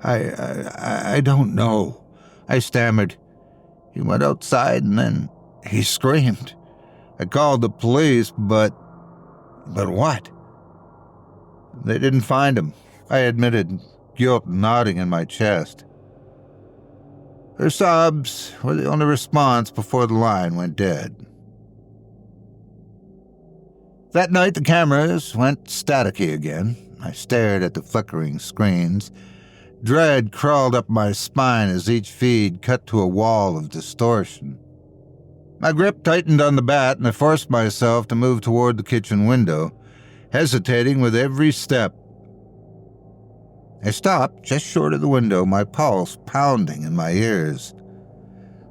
I don't know. I stammered. He went outside and then he screamed. I called the police, but what? They didn't find him. I admitted, guilt nodding in my chest. Her sobs were the only response before the line went dead. That night the cameras went staticky again. I stared at the flickering screens. Dread crawled up my spine as each feed cut to a wall of distortion. My grip tightened on the bat, and I forced myself to move toward the kitchen window, hesitating with every step. I stopped just short of the window, my pulse pounding in my ears.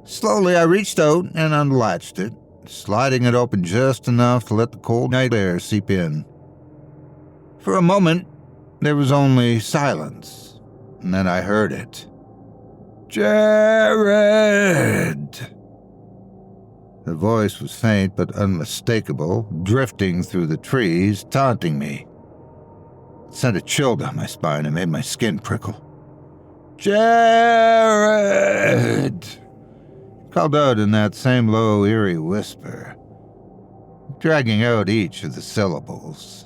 Slowly I reached out and unlatched it, sliding it open just enough to let the cold night air seep in. For a moment, there was only silence, and then I heard it. Jared! The voice was faint but unmistakable, drifting through the trees, taunting me. It sent a chill down my spine and made my skin prickle. Jared! He called out in that same low, eerie whisper, dragging out each of the syllables.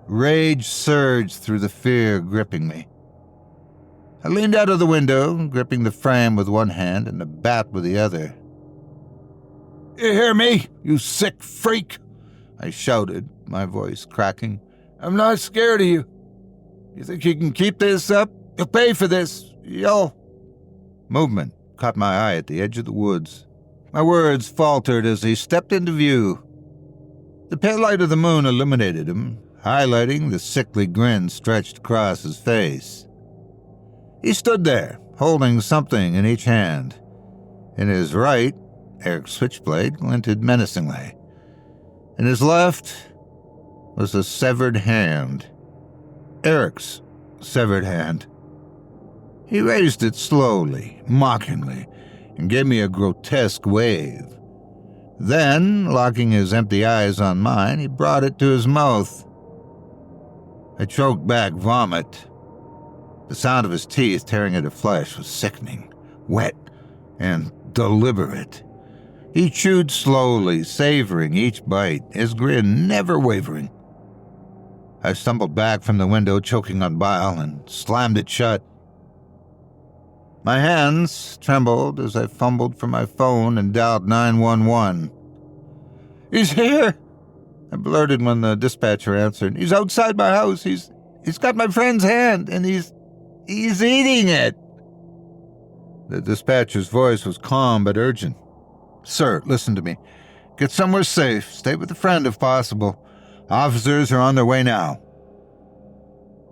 Rage surged through the fear gripping me. I leaned out of the window, gripping the frame with one hand and the bat with the other. You hear me, you sick freak? I shouted, my voice cracking. I'm not scared of you. You think you can keep this up? You'll pay for this. Yo. Movement caught my eye at the edge of the woods. My words faltered as he stepped into view. The pale light of the moon illuminated him, highlighting the sickly grin stretched across his face. He stood there, holding something in each hand. In his right, Eric's switchblade glinted menacingly. In his left was a severed hand. Eric's severed hand. He raised it slowly, mockingly, and gave me a grotesque wave. Then, locking his empty eyes on mine, he brought it to his mouth. I choked back vomit. The sound of his teeth tearing into flesh was sickening, wet, and deliberate. He chewed slowly, savoring each bite, his grin never wavering. I stumbled back from the window, choking on bile, and slammed it shut. My hands trembled as I fumbled for my phone and dialed 911. "He's here!" I blurted when the dispatcher answered. "He's outside my house. He's got my friend's hand, and he's eating it." The dispatcher's voice was calm but urgent. "Sir, listen to me. Get somewhere safe. Stay with a friend if possible. Officers are on their way now."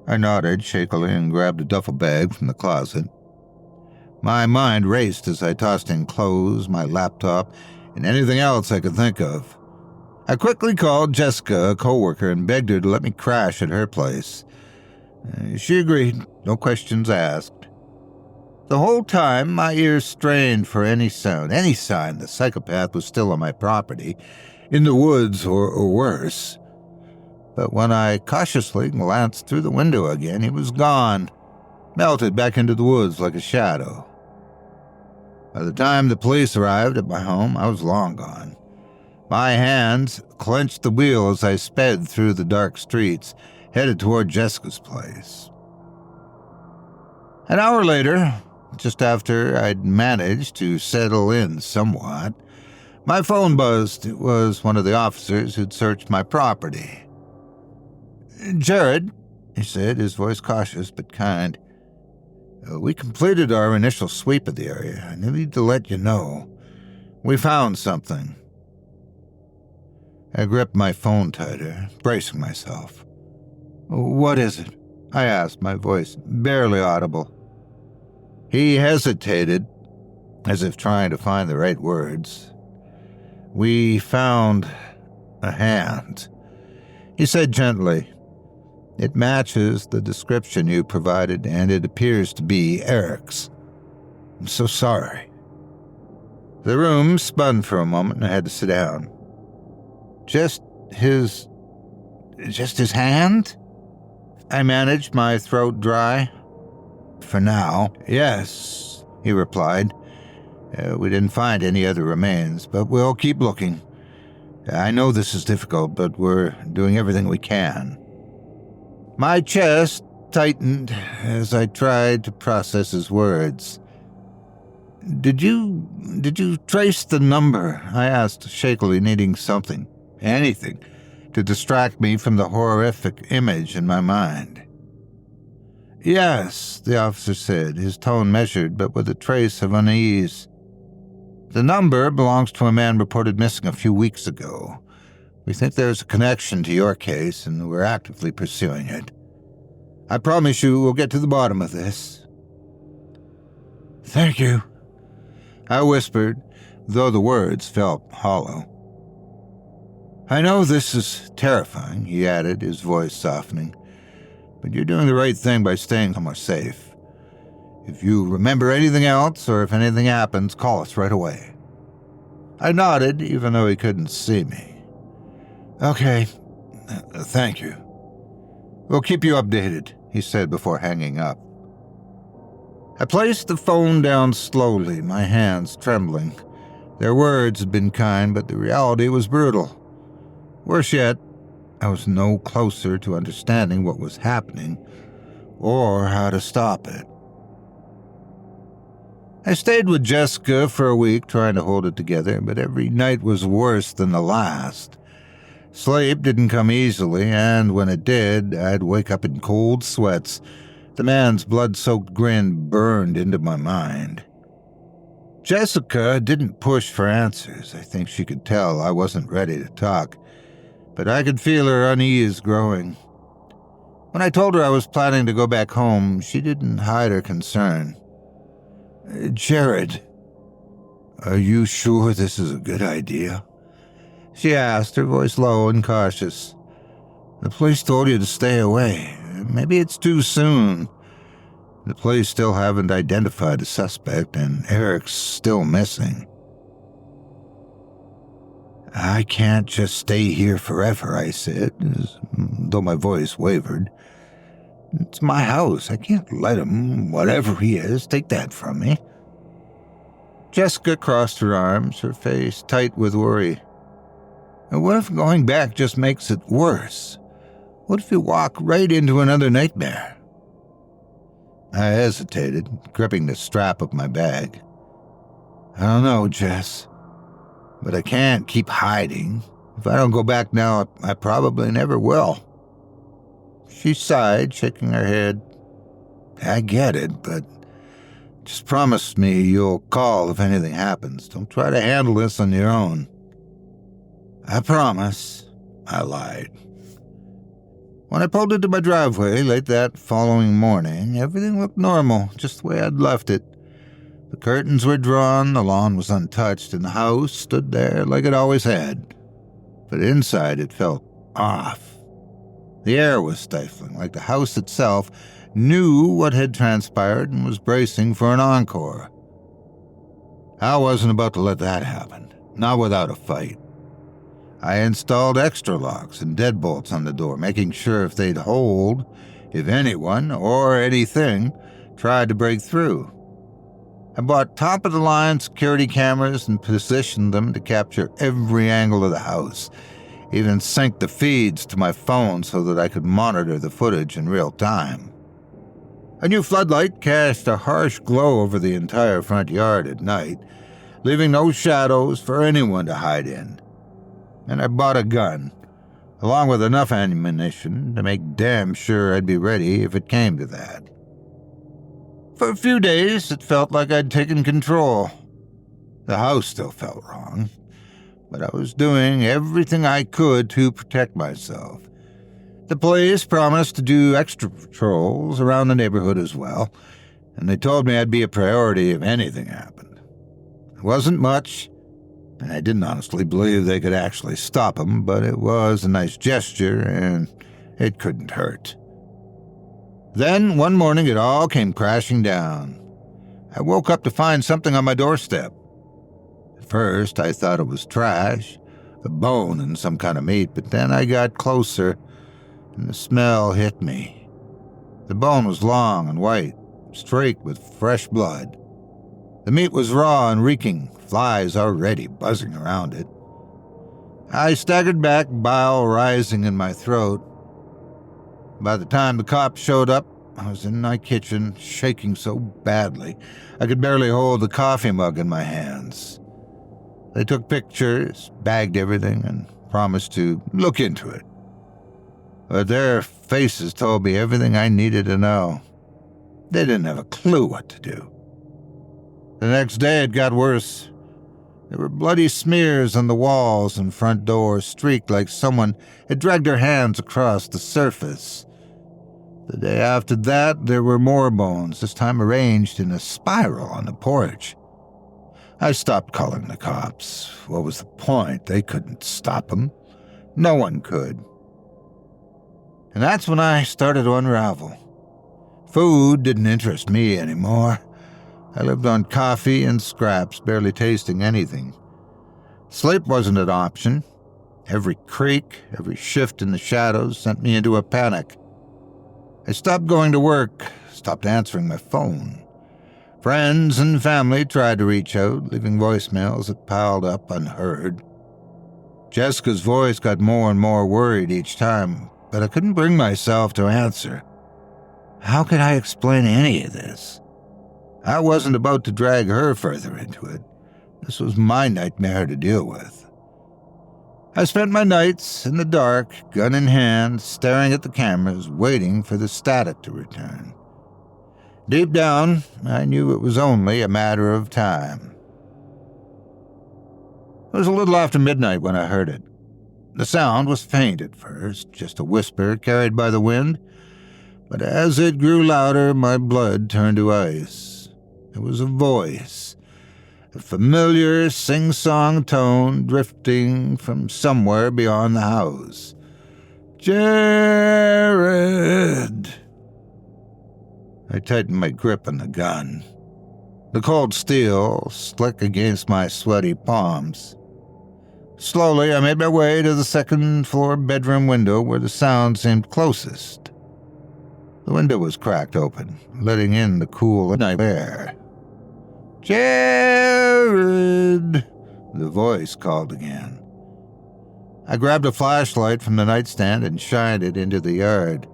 I nodded shakily and grabbed a duffel bag from the closet. My mind raced as I tossed in clothes, my laptop, and anything else I could think of. I quickly called Jessica, a coworker, and begged her to let me crash at her place. She agreed, no questions asked. The whole time, my ears strained for any sound, any sign the psychopath was still on my property, in the woods or worse. But when I cautiously glanced through the window again, he was gone, melted back into the woods like a shadow. By the time the police arrived at my home, I was long gone. My hands clenched the wheel as I sped through the dark streets, headed toward Jessica's place. An hour later, just after I'd managed to settle in somewhat, my phone buzzed. It was one of the officers who'd searched my property. "Jared," he said, his voice cautious but kind. "We completed our initial sweep of the area. I need to let you know. We found something." I gripped my phone tighter, bracing myself. "What is it?" I asked, my voice barely audible. He hesitated, as if trying to find the right words. "We found a hand," he said gently. "It matches the description you provided, and it appears to be Eric's. I'm so sorry." The room spun for a moment, and I had to sit down. Just his hand?" I managed, my throat dry. "For now, yes," he replied. "We didn't find any other remains, but we'll keep looking. I know this is difficult, but we're doing everything we can." My chest tightened as I tried to process his words. Did you trace the number?" I asked shakily, needing something, anything, to distract me from the horrific image in my mind. "Yes," the officer said, his tone measured but with a trace of unease. "The number belongs to a man reported missing a few weeks ago. We think there's a connection to your case, and we're actively pursuing it. I promise you we'll get to the bottom of this." "Thank you," I whispered, though the words felt hollow. "I know this is terrifying," he added, his voice softening, "but you're doing the right thing by staying somewhere safe. If you remember anything else, or if anything happens, call us right away." I nodded, even though he couldn't see me. "Okay, thank you. We'll keep you updated," he said before hanging up. I placed the phone down slowly, my hands trembling. Their words had been kind, but the reality was brutal. Worse yet, I was no closer to understanding what was happening or how to stop it. I stayed with Jessica for a week, trying to hold it together, but every night was worse than the last. Sleep didn't come easily, and when it did, I'd wake up in cold sweats. The man's blood-soaked grin burned into my mind. Jessica didn't push for answers. I think she could tell I wasn't ready to talk, but I could feel her unease growing. When I told her I was planning to go back home, she didn't hide her concern. "Jared, are you sure this is a good idea?" she asked, her voice low and cautious. "The police told you to stay away. Maybe it's too soon. The police still haven't identified a suspect, and Eric's still missing." "I can't just stay here forever," I said, though my voice wavered. "It's my house. I can't let him, whatever he is, take that from me." Jessica crossed her arms, her face tight with worry. "What if going back just makes it worse? What if you walk right into another nightmare?" I hesitated, gripping the strap of my bag. "I don't know, Jess, but I can't keep hiding. If I don't go back now, I probably never will." She sighed, shaking her head. "I get it, but just promise me you'll call if anything happens. Don't try to handle this on your own." "I promise," I lied. When I pulled into my driveway late that following morning, everything looked normal, just the way I'd left it. The curtains were drawn, the lawn was untouched, and the house stood there like it always had. But inside it felt off. The air was stifling, like the house itself knew what had transpired and was bracing for an encore. I wasn't about to let that happen, not without a fight. I installed extra locks and deadbolts on the door, making sure if they'd hold, if anyone or anything tried to break through. I bought top-of-the-line security cameras and positioned them to capture every angle of the house, even synced the feeds to my phone so that I could monitor the footage in real time. A new floodlight cast a harsh glow over the entire front yard at night, leaving no shadows for anyone to hide in. And I bought a gun, along with enough ammunition to make damn sure I'd be ready if it came to that. For a few days, it felt like I'd taken control. The house still felt wrong, but I was doing everything I could to protect myself. The police promised to do extra patrols around the neighborhood as well, and they told me I'd be a priority if anything happened. It wasn't much, and I didn't honestly believe they could actually stop them, but it was a nice gesture, and it couldn't hurt. Then, one morning, it all came crashing down. I woke up to find something on my doorstep. At first, I thought it was trash, a bone and some kind of meat, but then I got closer, and the smell hit me. The bone was long and white, streaked with fresh blood. The meat was raw and reeking, flies already buzzing around it. I staggered back, bile rising in my throat. By the time the cops showed up, I was in my kitchen, shaking so badly I could barely hold the coffee mug in my hands. They took pictures, bagged everything, and promised to look into it. But their faces told me everything I needed to know. They didn't have a clue what to do. The next day it got worse. There were bloody smears on the walls and front door, streaked like someone had dragged their hands across the surface. The day after that, there were more bones, this time arranged in a spiral on the porch. I stopped calling the cops. What was the point? They couldn't stop them. No one could. And that's when I started to unravel. Food didn't interest me anymore. I lived on coffee and scraps, barely tasting anything. Sleep wasn't an option. Every creak, every shift in the shadows sent me into a panic. I stopped going to work, stopped answering my phone. Friends and family tried to reach out, leaving voicemails that piled up unheard. Jessica's voice got more and more worried each time, but I couldn't bring myself to answer. How could I explain any of this? I wasn't about to drag her further into it. This was my nightmare to deal with. I spent my nights in the dark, gun in hand, staring at the cameras, waiting for the static to return. Deep down, I knew it was only a matter of time. It was a little after midnight when I heard it. The sound was faint at first, just a whisper carried by the wind, but as it grew louder, my blood turned to ice. It was a voice, a familiar sing-song tone drifting from somewhere beyond the house. "Jared!" I tightened my grip on the gun. The cold steel slick against my sweaty palms. Slowly, I made my way to the second-floor bedroom window where the sound seemed closest. The window was cracked open, letting in the cool night air. "Jared!" the voice called again. I grabbed a flashlight from the nightstand and shined it into the yard.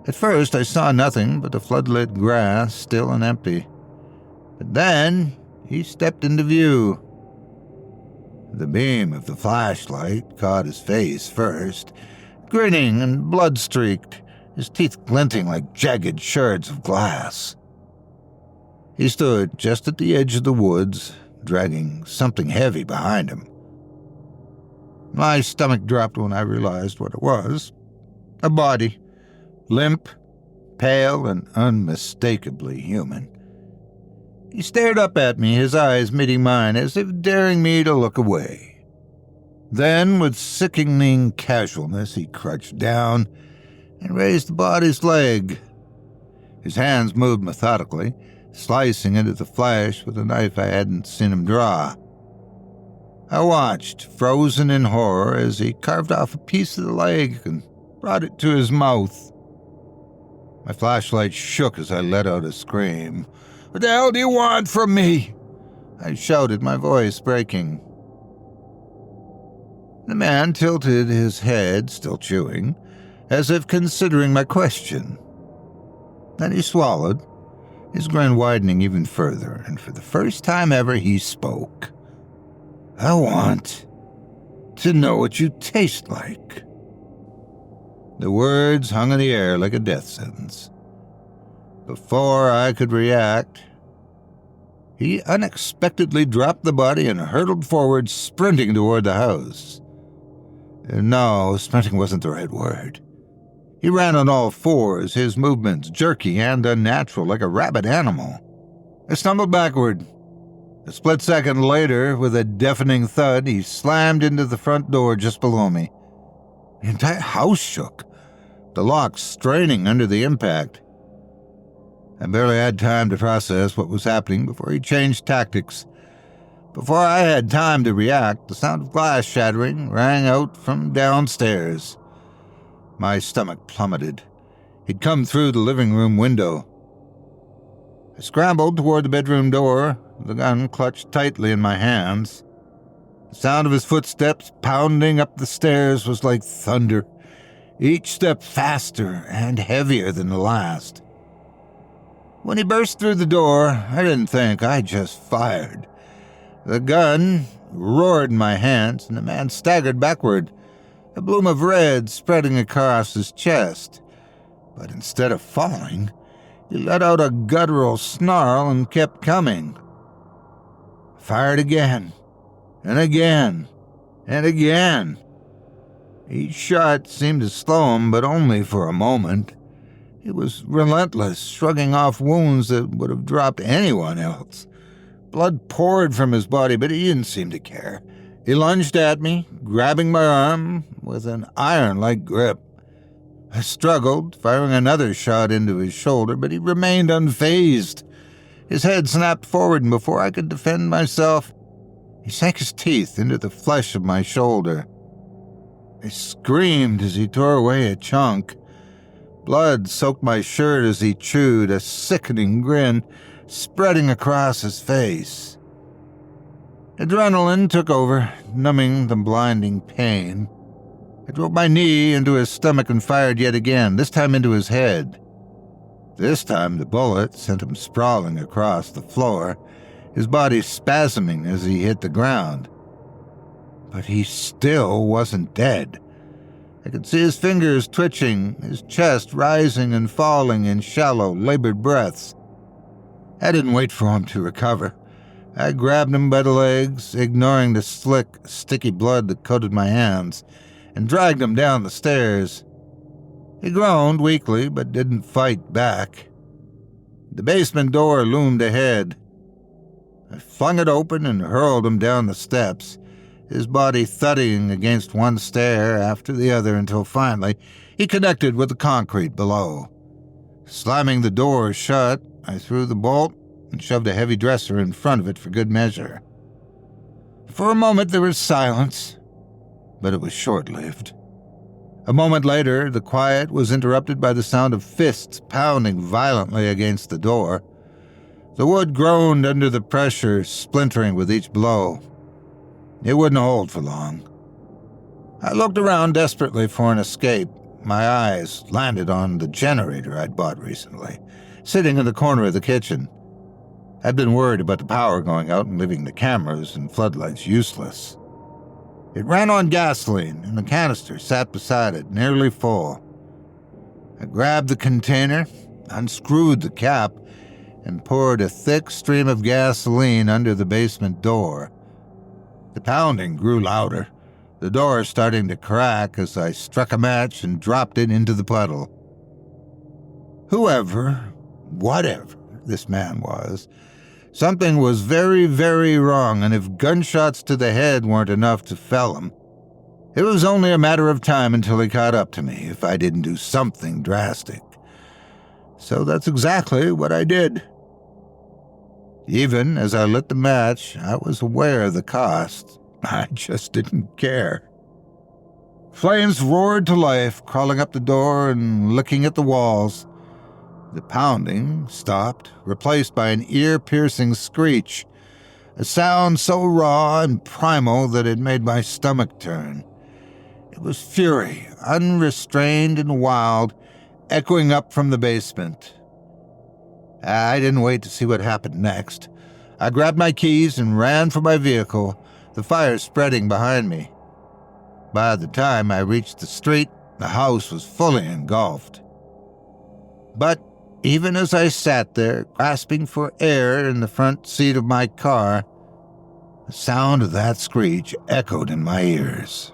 At first, I saw nothing but the floodlit grass, still and empty. But then, he stepped into view. The beam of the flashlight caught his face first, grinning and blood-streaked, his teeth glinting like jagged shards of glass. He stood just at the edge of the woods, dragging something heavy behind him. My stomach dropped when I realized what it was. A body, limp, pale, and unmistakably human. He stared up at me, his eyes meeting mine, as if daring me to look away. Then, with sickening casualness, he crouched down and raised the body's leg. His hands moved methodically, slicing into the flesh with a knife I hadn't seen him draw. I watched, frozen in horror, as he carved off a piece of the leg and brought it to his mouth. My flashlight shook as I let out a scream. "What the hell do you want from me?" I shouted, my voice breaking. The man tilted his head, still chewing, as if considering my question. Then he swallowed, his grin widening even further, and for the first time ever he spoke. "I want to know what you taste like." The words hung in the air like a death sentence. Before I could react, he unexpectedly dropped the body and hurtled forward, sprinting toward the house. No, sprinting wasn't the right word. He ran on all fours, his movements jerky and unnatural, like a rabid animal. I stumbled backward. A split second later, with a deafening thud, he slammed into the front door just below me. The entire house shook, the lock straining under the impact. I barely had time to process what was happening before he changed tactics. Before I had time to react, the sound of glass shattering rang out from downstairs. My stomach plummeted. He'd come through the living room window. I scrambled toward the bedroom door, the gun clutched tightly in my hands. The sound of his footsteps pounding up the stairs was like thunder, each step faster and heavier than the last. When he burst through the door, I didn't think, I just fired. The gun roared in my hands, and the man staggered backward, a bloom of red spreading across his chest. But instead of falling, he let out a guttural snarl and kept coming. Fired again, and again, and again. Each shot seemed to slow him, but only for a moment. He was relentless, shrugging off wounds that would have dropped anyone else. Blood poured from his body, but he didn't seem to care. He lunged at me, grabbing my arm with an iron-like grip. I struggled, firing another shot into his shoulder, but he remained unfazed. His head snapped forward, and before I could defend myself, he sank his teeth into the flesh of my shoulder. I screamed as he tore away a chunk. Blood soaked my shirt as he chewed, a sickening grin spreading across his face. Adrenaline took over, numbing the blinding pain. I drove my knee into his stomach and fired yet again, this time into his head. This time the bullet sent him sprawling across the floor, his body spasming as he hit the ground. but he still wasn't dead. I could see his fingers twitching, his chest rising and falling in shallow, labored breaths. I didn't wait for him to recover. I grabbed him by the legs, ignoring the slick, sticky blood that coated my hands, and dragged him down the stairs. He groaned weakly, but didn't fight back. The basement door loomed ahead. I flung it open and hurled him down the steps, his body thudding against one stair after the other until finally he connected with the concrete below. Slamming the door shut, I threw the bolt and shoved a heavy dresser in front of it for good measure. For a moment there was silence, but it was short-lived. A moment later, the quiet was interrupted by the sound of fists pounding violently against the door. The wood groaned under the pressure, splintering with each blow. It wouldn't hold for long. I looked around desperately for an escape. My eyes landed on the generator I'd bought recently, sitting in the corner of the kitchen. I'd been worried about the power going out and leaving the cameras and floodlights useless. It ran on gasoline, and the canister sat beside it, nearly full. I grabbed the container, unscrewed the cap, and poured a thick stream of gasoline under the basement door. The pounding grew louder, the door starting to crack as I struck a match and dropped it into the puddle. Whatever this man was, something was very, very wrong, and if gunshots to the head weren't enough to fell him, it was only a matter of time until he caught up to me if I didn't do something drastic. So that's exactly what I did. Even as I lit the match, I was aware of the cost. I just didn't care. Flames roared to life, crawling up the door and licking at the walls. The pounding stopped, replaced by an ear-piercing screech, a sound so raw and primal that it made my stomach turn. It was fury, unrestrained and wild, echoing up from the basement. I didn't wait to see what happened next. I grabbed my keys and ran for my vehicle, the fire spreading behind me. By the time I reached the street, the house was fully engulfed. But even as I sat there, grasping for air in the front seat of my car, the sound of that screech echoed in my ears.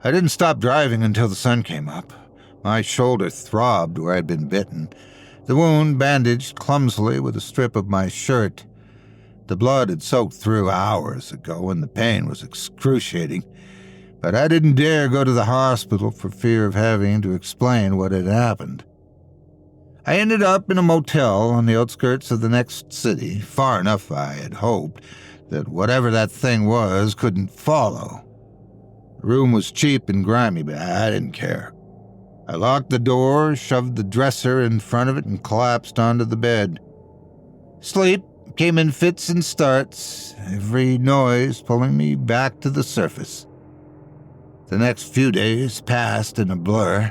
I didn't stop driving until the sun came up. My shoulder throbbed where I'd been bitten, the wound bandaged clumsily with a strip of my shirt. The blood had soaked through hours ago and the pain was excruciating, but I didn't dare go to the hospital for fear of having to explain what had happened. I ended up in a motel on the outskirts of the next city, far enough, I had hoped, that whatever that thing was couldn't follow. The room was cheap and grimy, but I didn't care. I locked the door, shoved the dresser in front of it, and collapsed onto the bed. Sleep came in fits and starts, every noise pulling me back to the surface. The next few days passed in a blur.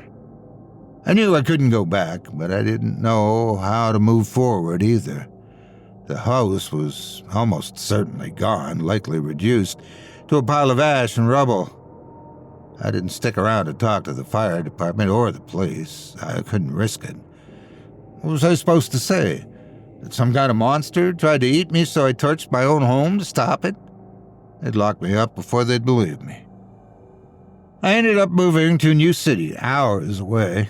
I knew I couldn't go back, but I didn't know how to move forward either. The house was almost certainly gone, likely reduced to a pile of ash and rubble. I didn't stick around to talk to the fire department or the police. I couldn't risk it. What was I supposed to say? That some kind of monster tried to eat me, so I torched my own home to stop it? They'd lock me up before they'd believe me. I ended up moving to a new city, hours away.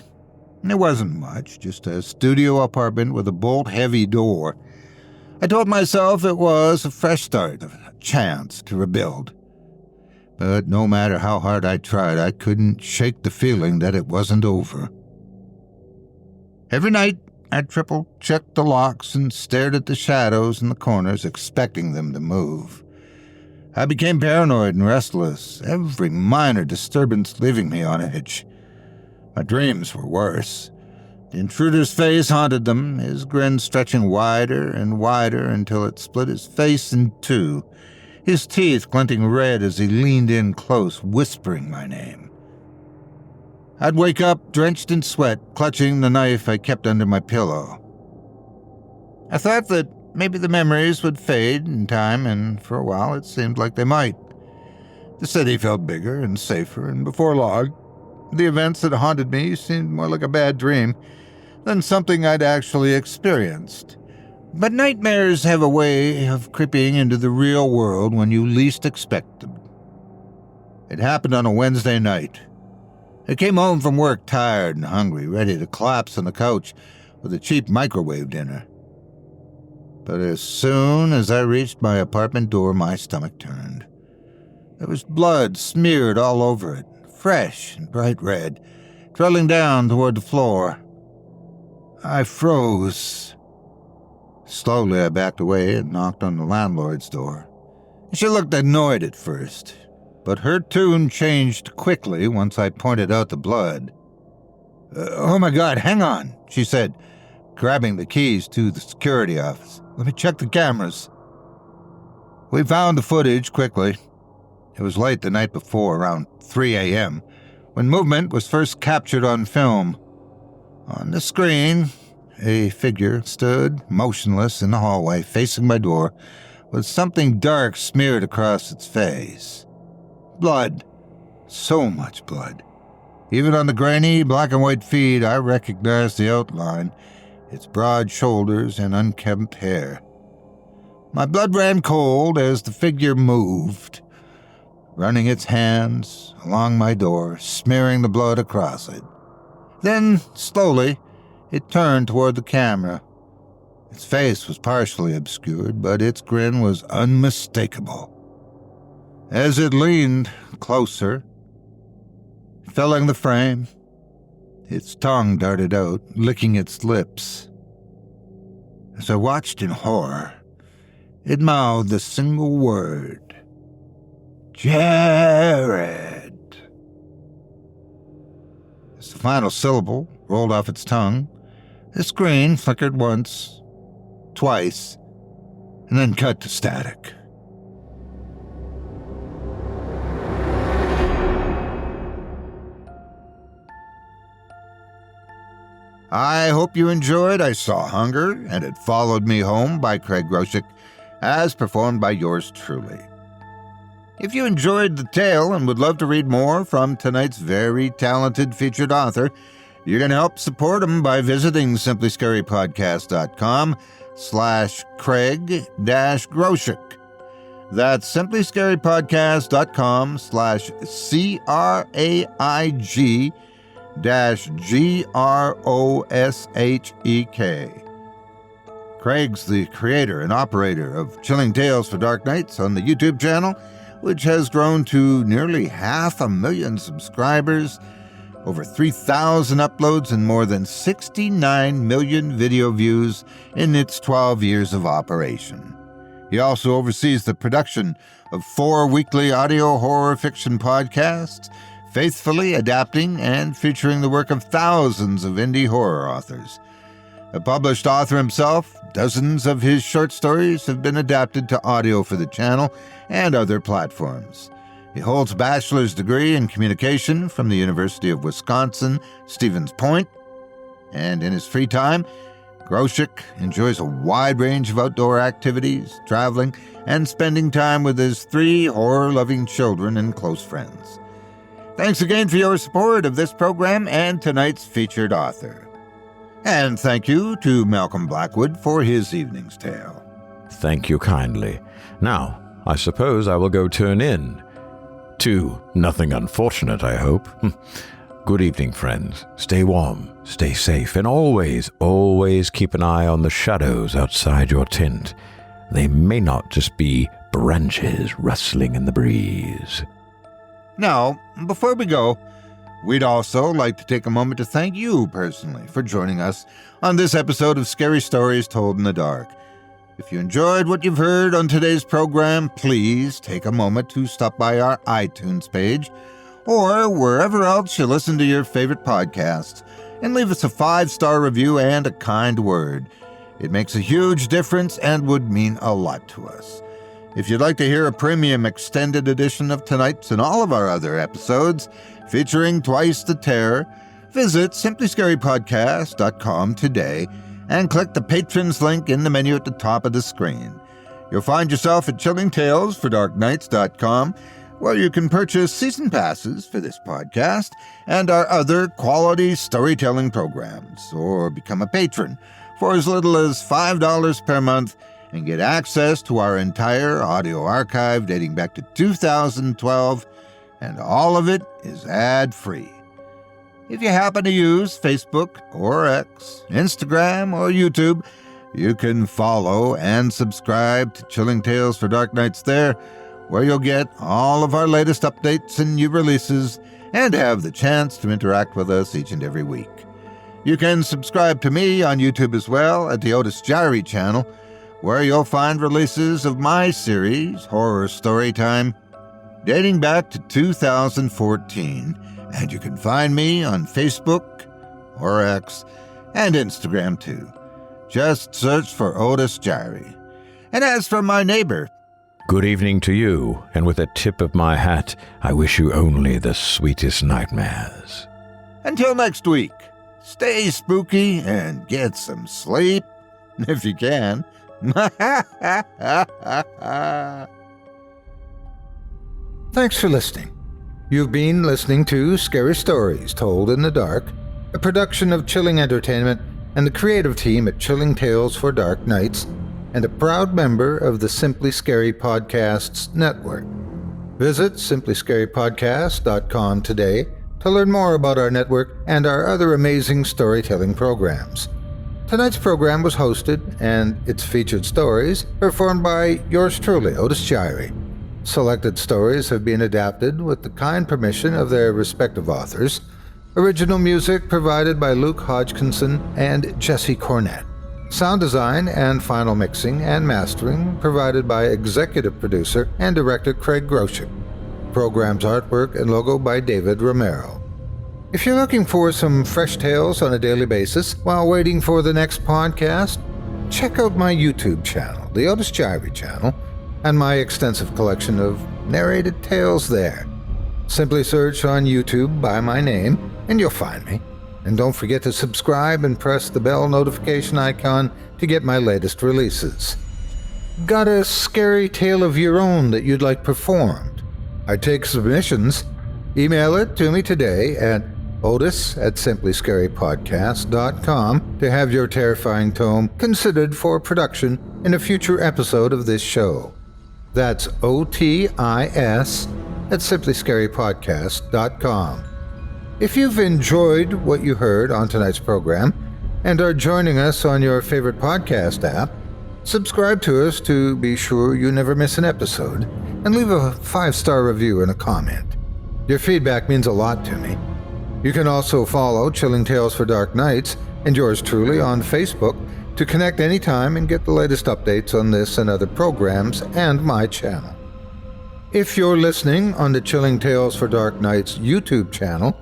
It wasn't much, just a studio apartment with a bolt-heavy door. I told myself it was a fresh start, a chance to rebuild. But no matter how hard I tried, I couldn't shake the feeling that it wasn't over. Every night, I triple-checked the locks and stared at the shadows in the corners, expecting them to move. I became paranoid and restless, every minor disturbance leaving me on edge. My dreams were worse. The intruder's face haunted them, his grin stretching wider and wider until it split his face in two, his teeth glinting red as he leaned in close, whispering my name. I'd wake up drenched in sweat, clutching the knife I kept under my pillow. I thought that maybe the memories would fade in time, and for a while it seemed like they might. The city felt bigger and safer, and before long, the events that haunted me seemed more like a bad dream than something I'd actually experienced. But nightmares have a way of creeping into the real world when you least expect them. It happened on a Wednesday night. I came home from work tired and hungry, ready to collapse on the couch with a cheap microwave dinner. But as soon as I reached my apartment door, my stomach turned. There was blood smeared all over it, fresh and bright red, trailing down toward the floor. I froze. Slowly, I backed away and knocked on the landlord's door. She looked annoyed at first, but her tune changed quickly once I pointed out the blood. Oh my God, hang on, she said, grabbing the keys to the security office. Let me check the cameras. We found the footage quickly. It was late the night before, around 3 a.m., when movement was first captured on film. On the screen, a figure stood motionless in the hallway facing my door with something dark smeared across its face. Blood. So much blood. Even on the grainy black and white feed, I recognized the outline, its broad shoulders and unkempt hair. My blood ran cold as the figure moved, running its hands along my door, smearing the blood across it. Then, slowly, it turned toward the camera. Its face was partially obscured, but its grin was unmistakable. As it leaned closer, filling the frame, its tongue darted out, licking its lips. As I watched in horror, it mouthed a single word. Jared. As the final syllable rolled off its tongue, the screen flickered once, twice, and then cut to static. I hope you enjoyed I Saw Hunger and It Followed Me Home by Craig Groshek, as performed by yours truly. If you enjoyed the tale and would love to read more from tonight's very talented featured author, you can help support him by visiting simplyscarypodcast.com/Craig-Groshek. That's simplyscarypodcast.com/CRAIG-GROSHEK. Craig's the creator and operator of Chilling Tales for Dark Nights on the YouTube channel, which has grown to nearly 500,000 subscribers, over 3,000 uploads, and more than 69 million video views in its 12 years of operation. He also oversees the production of 4 weekly audio horror fiction podcasts, faithfully adapting and featuring the work of thousands of indie horror authors. A published author himself, dozens of his short stories have been adapted to audio for the channel and other platforms. He holds a bachelor's degree in communication from the University of Wisconsin, Stevens Point, and in his free time, Groshek enjoys a wide range of outdoor activities, traveling, and spending time with his 3 horror-loving children and close friends. Thanks again for your support of this program and tonight's featured author. And thank you to Malcolm Blackwood for his evening's tale. Thank you kindly. Now, I suppose I will go turn in. To nothing unfortunate, I hope. Good evening, friends. Stay warm, stay safe, and always, always keep an eye on the shadows outside your tent. They may not just be branches rustling in the breeze. Now, before we go, we'd also like to take a moment to thank you personally for joining us on this episode of Scary Stories Told in the Dark. If you enjoyed what you've heard on today's program, please take a moment to stop by our iTunes page or wherever else you listen to your favorite podcasts and leave us a 5-star review and a kind word. It makes a huge difference and would mean a lot to us. If you'd like to hear a premium extended edition of tonight's and all of our other episodes, featuring Twice the Terror, visit simplyscarypodcast.com today and click the Patrons link in the menu at the top of the screen. You'll find yourself at chillingtalesfordarknights.com, where you can purchase season passes for this podcast and our other quality storytelling programs, or become a patron for as little as $5 per month and get access to our entire audio archive dating back to 2012, and all of it is ad-free. If you happen to use Facebook or X, Instagram or YouTube, you can follow and subscribe to Chilling Tales for Dark Nights there, where you'll get all of our latest updates and new releases and have the chance to interact with us each and every week. You can subscribe to me on YouTube as well at the Otis Jiry channel, where you'll find releases of my series, Horror Storytime, dating back to 2014, and you can find me on Facebook or X and Instagram too. Just search for Otis Jiry. And as for my neighbor, Good evening to you, and with a tip of my hat, I wish you only the sweetest nightmares. until next week, stay spooky and get some sleep, if you can. Thanks for listening. You've been listening to Scary Stories Told in the Dark, a production of Chilling Entertainment and the creative team at Chilling Tales for Dark Nights, and a proud member of the Simply Scary Podcasts network. Visit simplyscarypodcast.com today to learn more about our network and our other amazing storytelling programs. Tonight's program was hosted, and its featured stories performed by yours truly, Otis Jiry. Selected stories have been adapted with the kind permission of their respective authors. Original music provided by Luke Hodgkinson and Jesse Cornett. Sound design and final mixing and mastering provided by executive producer and director Craig Groshek. Program's artwork and logo by David Romero. If you're looking for some fresh tales on a daily basis while waiting for the next podcast, check out my YouTube channel, the Otis Jiry channel, and my extensive collection of narrated tales there. Simply search on YouTube by my name, and you'll find me. And don't forget to subscribe and press the bell notification icon to get my latest releases. Got a scary tale of your own that you'd like performed? I take submissions. Email it to me today at otis@simplyscarypodcast.com to have your terrifying tome considered for production in a future episode of this show. That's OTIS@simplyscarypodcast.com. If you've enjoyed what you heard on tonight's program and are joining us on your favorite podcast app, subscribe to us to be sure you never miss an episode, and leave a 5-star review and a comment. Your feedback means a lot to me. You can also follow Chilling Tales for Dark Nights and yours truly on Facebook to connect anytime and get the latest updates on this and other programs and my channel. If you're listening on the Chilling Tales for Dark Nights YouTube channel,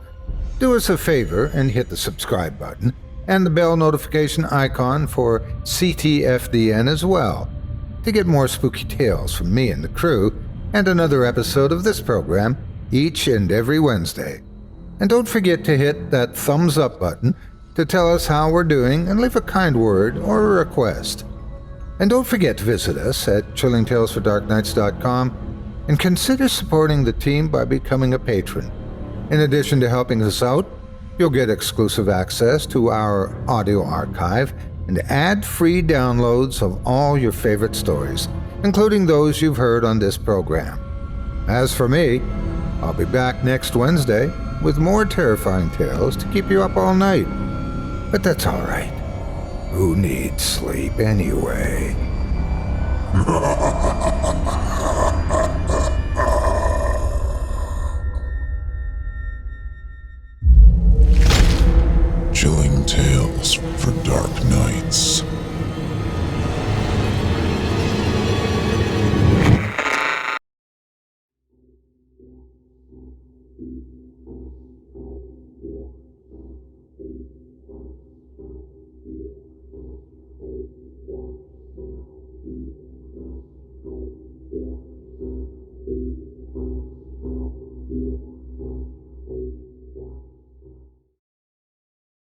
do us a favor and hit the subscribe button and the bell notification icon for ctfdn as well to get more spooky tales from me and the crew and another episode of this program each and every Wednesday. And don't forget to hit that thumbs up button to tell us how we're doing and leave a kind word or a request. And don't forget to visit us at chillingtalesfordarknights.com and consider supporting the team by becoming a patron. In addition to helping us out, you'll get exclusive access to our audio archive and ad-free downloads of all your favorite stories, including those you've heard on this program. As for me, I'll be back next Wednesday with more terrifying tales to keep you up all night. But that's all right. Who needs sleep anyway? Chilling Tales for Dark Nights.